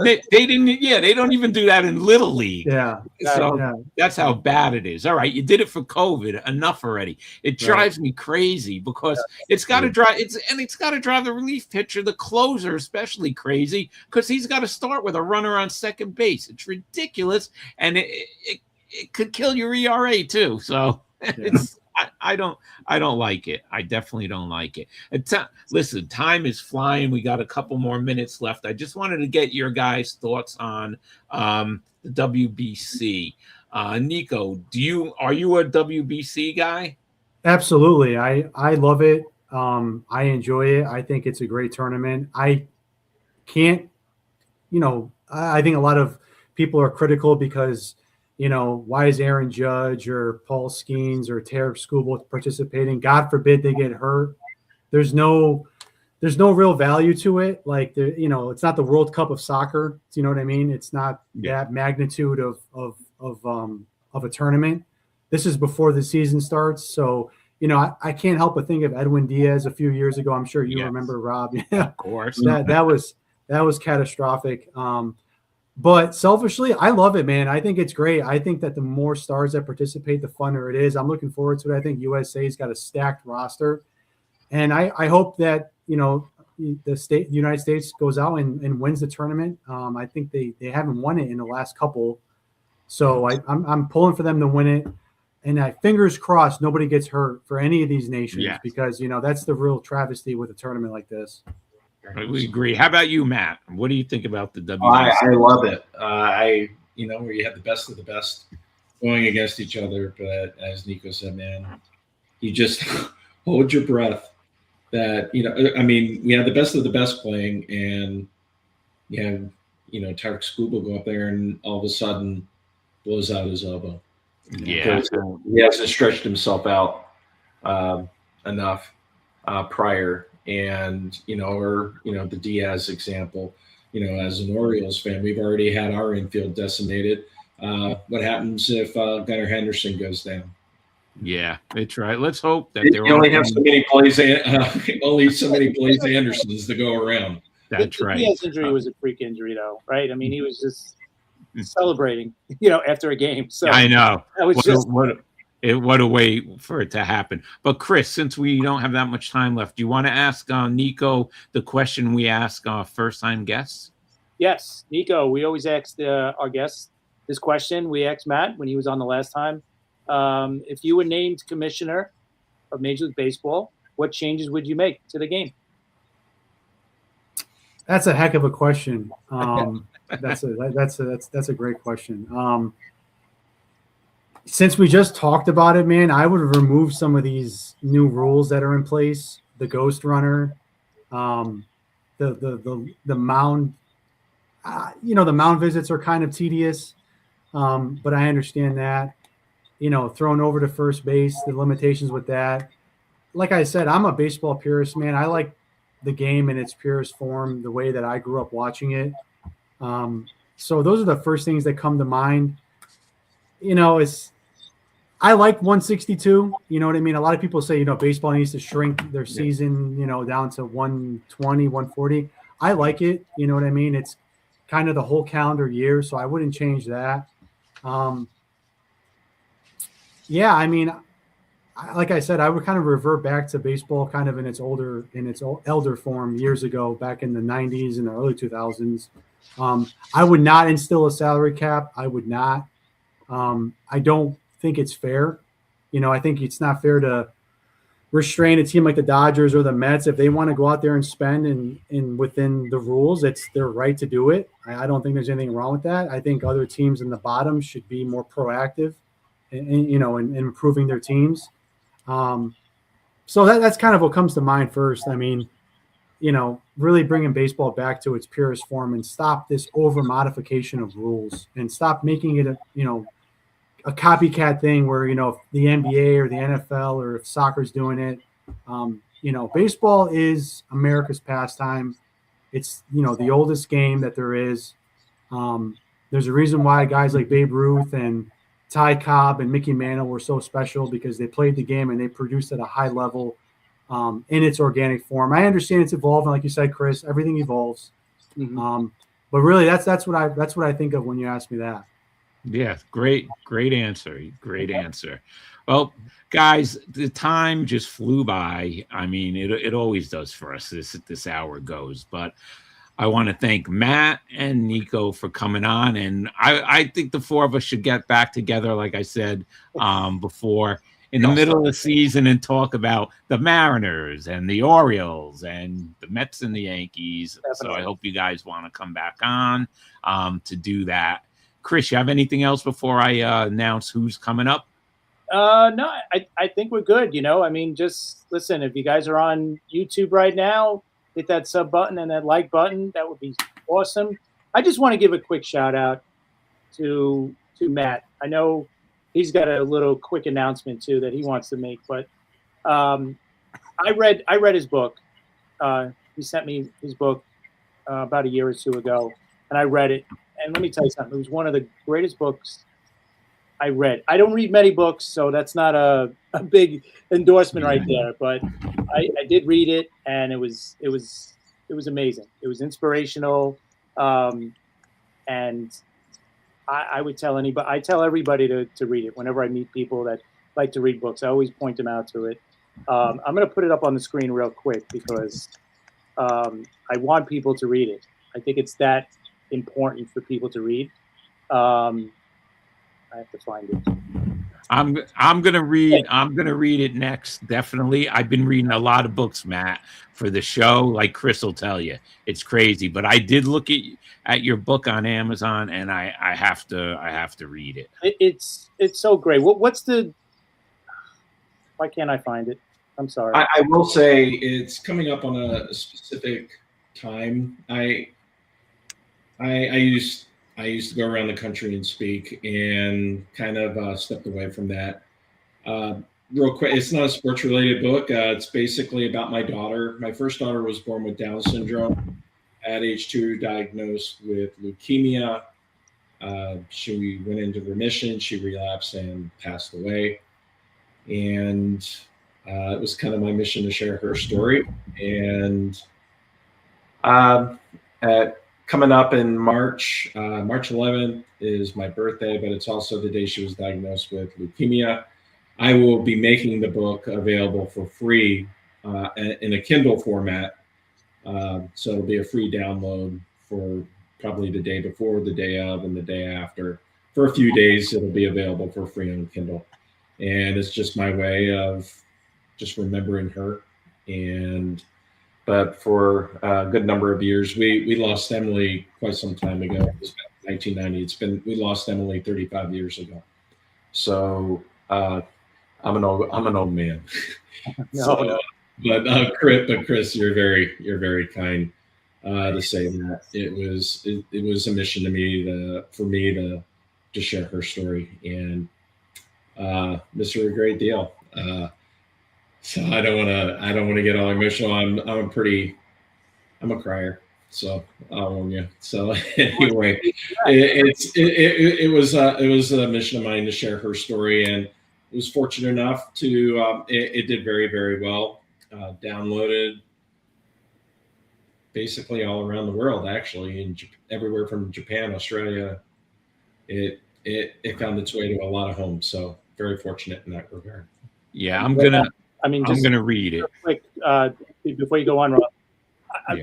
They didn't. Yeah, they don't even do that in Little League. Yeah. So that's how bad it is. All right, you did it for COVID. Enough already. It drives me crazy because it's got to drive. It's got to drive the relief pitcher, the closer, especially crazy because he's got to start with a runner on second base. It's ridiculous, and it could kill your ERA too. So I don't like it. I definitely don't like it. Listen, time is flying. We got a couple more minutes left. I just wanted to get your guys' thoughts on the WBC. Nico, are you a WBC guy? Absolutely. I love it. I enjoy it. I think it's a great tournament. I can't, I think a lot of people are critical because why is Aaron Judge or Paul Skeens or Tarek Skubal participating? God forbid they get hurt. There's no real value to it. Like it's not the World Cup of soccer. You know what I mean? It's not that magnitude of a tournament. This is before the season starts. So, I can't help but think of Edwin Diaz a few years ago. I'm sure you remember, Rob. Yeah, of course. That was catastrophic. But selfishly, I love it, man. I think it's great. I think that the more stars that participate, the funner it is. I'm looking forward to it. I think USA's got a stacked roster. And I hope that, the United States goes out and wins the tournament. I think they haven't won it in the last couple. So I'm pulling for them to win it. And fingers crossed nobody gets hurt for any of these nations because, that's the real travesty with a tournament like this. We agree. How about you, Matt? What do you think about the WBC? I love it. Where you have the best of the best going against each other. But as Nico said, man, you just hold your breath. That we have the best of the best playing, and you have Tarek Skubal go up there and all of a sudden blows out his elbow. Yeah, he hasn't stretched himself out enough prior. And, the Diaz example, as an Orioles fan, we've already had our infield decimated. what happens if Gunnar Henderson goes down. Yeah, that's right. Let's hope that You only have so many Blaze Andersons to go around. That's right. His injury was a freak injury, though, right? I mean, he was just celebrating, after a game. So I know. that was what a way for it to happen. But Chris, since we don't have that much time left, do you want to ask Nico the question we ask our first-time guests? Yes, Nico. We always ask our guests this question. We asked Matt when he was on the last time. If you were named commissioner of Major League Baseball, what changes would you make to the game? That's a heck of a question. That's a great question. Since we just talked about it, man, I would remove some of these new rules that are in place. The ghost runner, the mound. The mound visits are kind of tedious, but I understand that. Thrown over to first base, the limitations with that. Like I said, I'm a baseball purist, man. I like the game in its purest form, the way that I grew up watching it. So those are the first things that come to mind. I like 162. You know what I mean? A lot of people say, baseball needs to shrink their season, down to 120, 140. I like it. You know what I mean? It's kind of the whole calendar year, so I wouldn't change that. Yeah, I mean, like I said, I would kind of revert back to baseball kind of in its elder form years ago, back in the 90s and the early 2000s. I would not instill a salary cap. I would not. I don't think it's fair. I think it's not fair to restrain a team like the Dodgers or the Mets. If they want to go out there and spend and within the rules, it's their right to do it. I don't think there's anything wrong with that. I think other teams in the bottom should be more proactive in improving their teams. So that's kind of what comes to mind first. I mean, really bringing baseball back to its purest form and stop this over modification of rules and stop making it a copycat thing where, if the NBA or the NFL or if soccer's doing it, baseball is America's pastime. It's, the oldest game that there is. There's a reason why guys like Babe Ruth and Ty Cobb and Mickey Mantle were so special, because they played the game and they produced at a high level in its organic form. I understand it's evolving, like you said, Chris. Everything evolves, but really, that's what I think of when you ask me that. Yeah, great answer. Great answer. Well, guys, the time just flew by. I mean, it always does for us. This hour goes, but I want to thank Matt and Nico for coming on, and I think the four of us should get back together, like I said before, in the middle of the season and talk about the Mariners and the Orioles and the Mets and the Yankees. Definitely. So I hope you guys want to come back on to do that. Chris, you have anything else before I announce who's coming up? No, I think we're good. I mean, just listen, if you guys are on YouTube right now, hit that sub button and that like button. That would be awesome. I just want to give a quick shout out to Matt. I know he's got a little quick announcement too that he wants to make, but I read his book. He sent me his book about a year or two ago, and I read it. And let me tell you something. It was one of the greatest books I read. I don't read many books, so that's not a big endorsement right there. But I did read it, and it was amazing. It was inspirational, and I would tell anybody. I tell everybody to read it whenever I meet people that like to read books. I always point them out to it. I'm going to put it up on the screen real quick because I want people to read it. I think it's that important for people to read. I have to find it. I'm gonna read it next. Definitely. I've been reading a lot of books, Matt, for the show. Like Chris will tell you, it's crazy. But I did look at your book on Amazon, and I have to read it. It's so great. What's the? Why can't I find it? I'm sorry. I will say it's coming up on a specific time. I used to go around the country and speak, and kind of stepped away from that. Real quick, it's not a sports-related book. It's basically about my daughter. My first daughter was born with Down syndrome at age 2, diagnosed with leukemia. She went into remission. She relapsed and passed away. And it was kind of my mission to share her story. And coming up in March 11th is my birthday, but it's also the day she was diagnosed with leukemia. I will be making the book available for free in a Kindle format. So it'll be a free download for probably the day before, the day of, and the day after. For a few days, it'll be available for free on Kindle. And it's just my way of just remembering her. But for a good number of years, we lost Emily quite some time ago. It was 1990. We lost Emily 35 years ago. So I'm an old man. No. But Chris, you're very kind to say that. It was a mission for me to share her story and miss her a great deal. So I don't want to get all emotional. I'm a crier, so I'll warn you. So anyway, it was a mission of mine to share her story, and it was fortunate enough to it did very, very well. Downloaded basically all around the world, actually, and everywhere from Japan, Australia. It found its way to a lot of homes. So very fortunate in that regard. Yeah, I'm gonna read it. Quick, before you go on, Rob,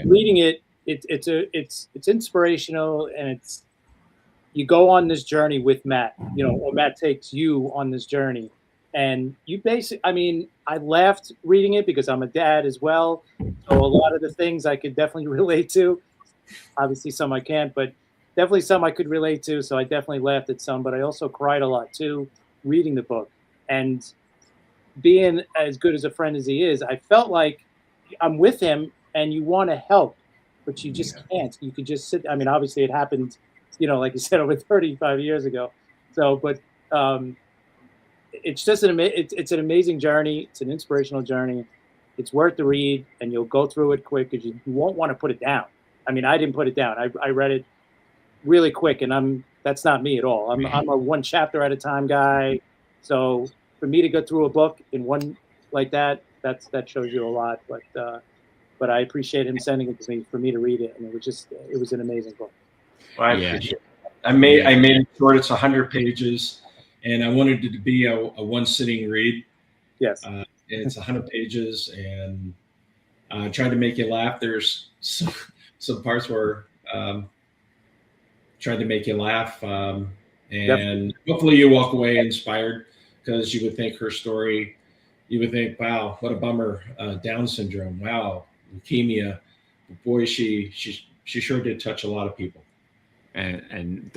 reading it, it's inspirational, and you go on this journey with Matt, or Matt takes you on this journey, and you basically, I laughed reading it because I'm a dad as well, so a lot of the things I could definitely relate to. Obviously, some I can't, but definitely some I could relate to. So I definitely laughed at some, but I also cried a lot too reading the book. And being as good as a friend as he is, I felt like I'm with him and you want to help, but you just can't. You could just sit. Obviously it happened, like you said, over 35 years ago. So, but it's just it's an amazing journey. It's an inspirational journey. It's worth the read, and you'll go through it quick because you won't want to put it down. I didn't put it down. I read it really quick, and that's not me at all. I'm a one chapter at a time guy. So for me to go through a book in one like that shows you a lot. But I appreciate him sending it to me for me to read it, and it was an amazing book. Well, I appreciate it. I made it short. It's 100 pages, and I wanted it to be a one sitting read. Yes. It's 100 pages, and I tried to make you laugh. There's some parts where tried to make you laugh, and hopefully you walk away inspired, because you would think her story, you would think, wow, what a bummer, Down syndrome, wow, leukemia. Boy, she sure did touch a lot of people. And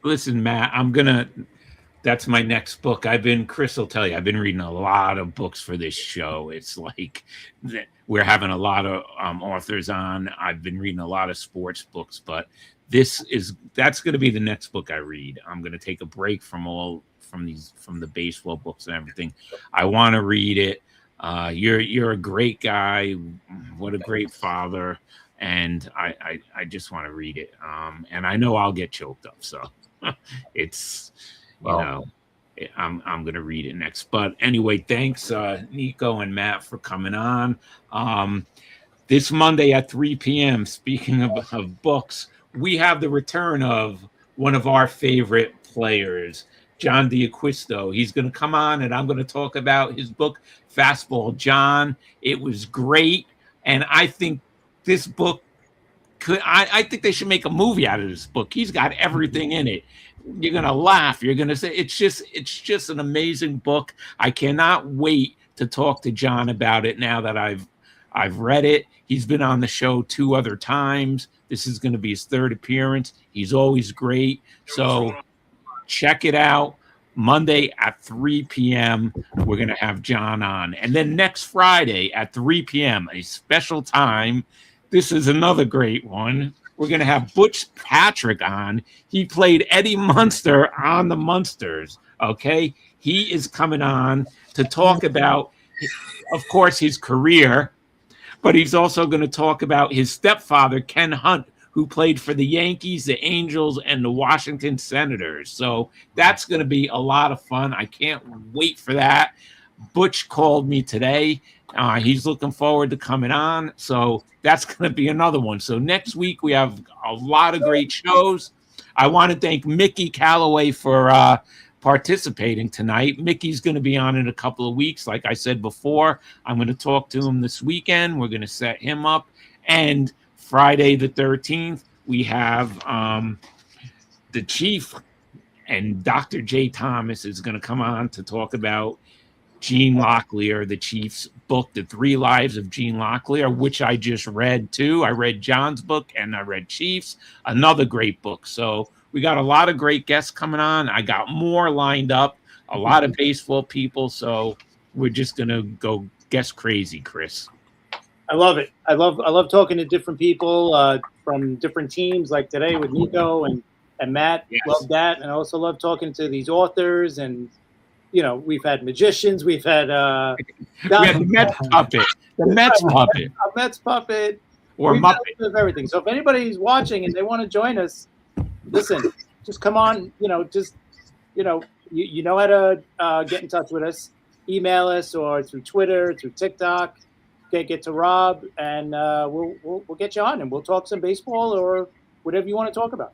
listen, Matt, that's my next book. Chris will tell you, I've been reading a lot of books for this show. It's like we're having a lot of authors on. I've been reading a lot of sports books, but that's going to be the next book I read. I'm going to take a break from the baseball books and everything. I want to read it. You're a great guy. What a great father. And I just want to read it. And I know I'll get choked up. So it's, I'm going to read it next. But anyway, thanks, Nico and Matt, for coming on. This Monday at 3 p.m., speaking of books, we have the return of one of our favorite players, John D'Acquisto. He's going to come on, and I'm going to talk about his book, Fastball John. It was great, and I think this book I think they should make a movie out of this book. He's got everything in it. You're going to laugh. You're going to say it's just an amazing book. I cannot wait to talk to John about it now that I've read it. He's been on the show 2 other times. This is going to be his 3rd appearance. He's always great. So check it out. Monday at 3 p.m., we're going to have John on. And then next Friday at 3 p.m., a special time. This is another great one. We're going to have Butch Patrick on. He played Eddie Munster on the Munsters, okay? He is coming on to talk about, of course, his career, but he's also going to talk about his stepfather, Ken Hunt, who played for the Yankees, the Angels, and the Washington Senators. So that's going to be a lot of fun. I can't wait for that. Butch called me today. He's looking forward to coming on. So that's going to be another one. So next week we have a lot of great shows. I want to thank Mickey Calloway for participating tonight. Mickey's going to be on in a couple of weeks. Like I said before, I'm going to talk to him this weekend. We're going to set him up. And Friday the 13th, we have the Chief and Dr. J. Thomas is going to come on to talk about Gene Locklear, the Chief's book, The 3 Lives of Gene Locklear, which I just read too. I read John's book and I read Chief's, another great book. So we got a lot of great guests coming on. I got more lined up, a lot of baseball people. So we're just going to go guess crazy, Chris. I love it. I love talking to different people from different teams, like today with Nico and Matt. Yes. Love that. And I also love talking to these authors, and you know, we've had magicians, we've had we had the Mets puppet, the Mets puppet, a Mets puppet, or we've Muppet. had everything. So if anybody's watching and they want to join us, listen, just come on. You know, just you know how to get in touch with us. Email us or through Twitter, through TikTok. Get to Rob, and we'll get you on, and we'll talk some baseball or whatever you want to talk about.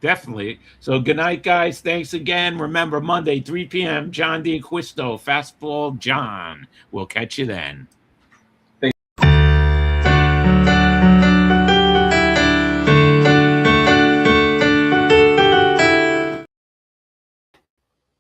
Definitely. So good night, guys. Thanks again. Remember, Monday, 3 p.m., John D'Acquisto, Fastball John. We'll catch you then.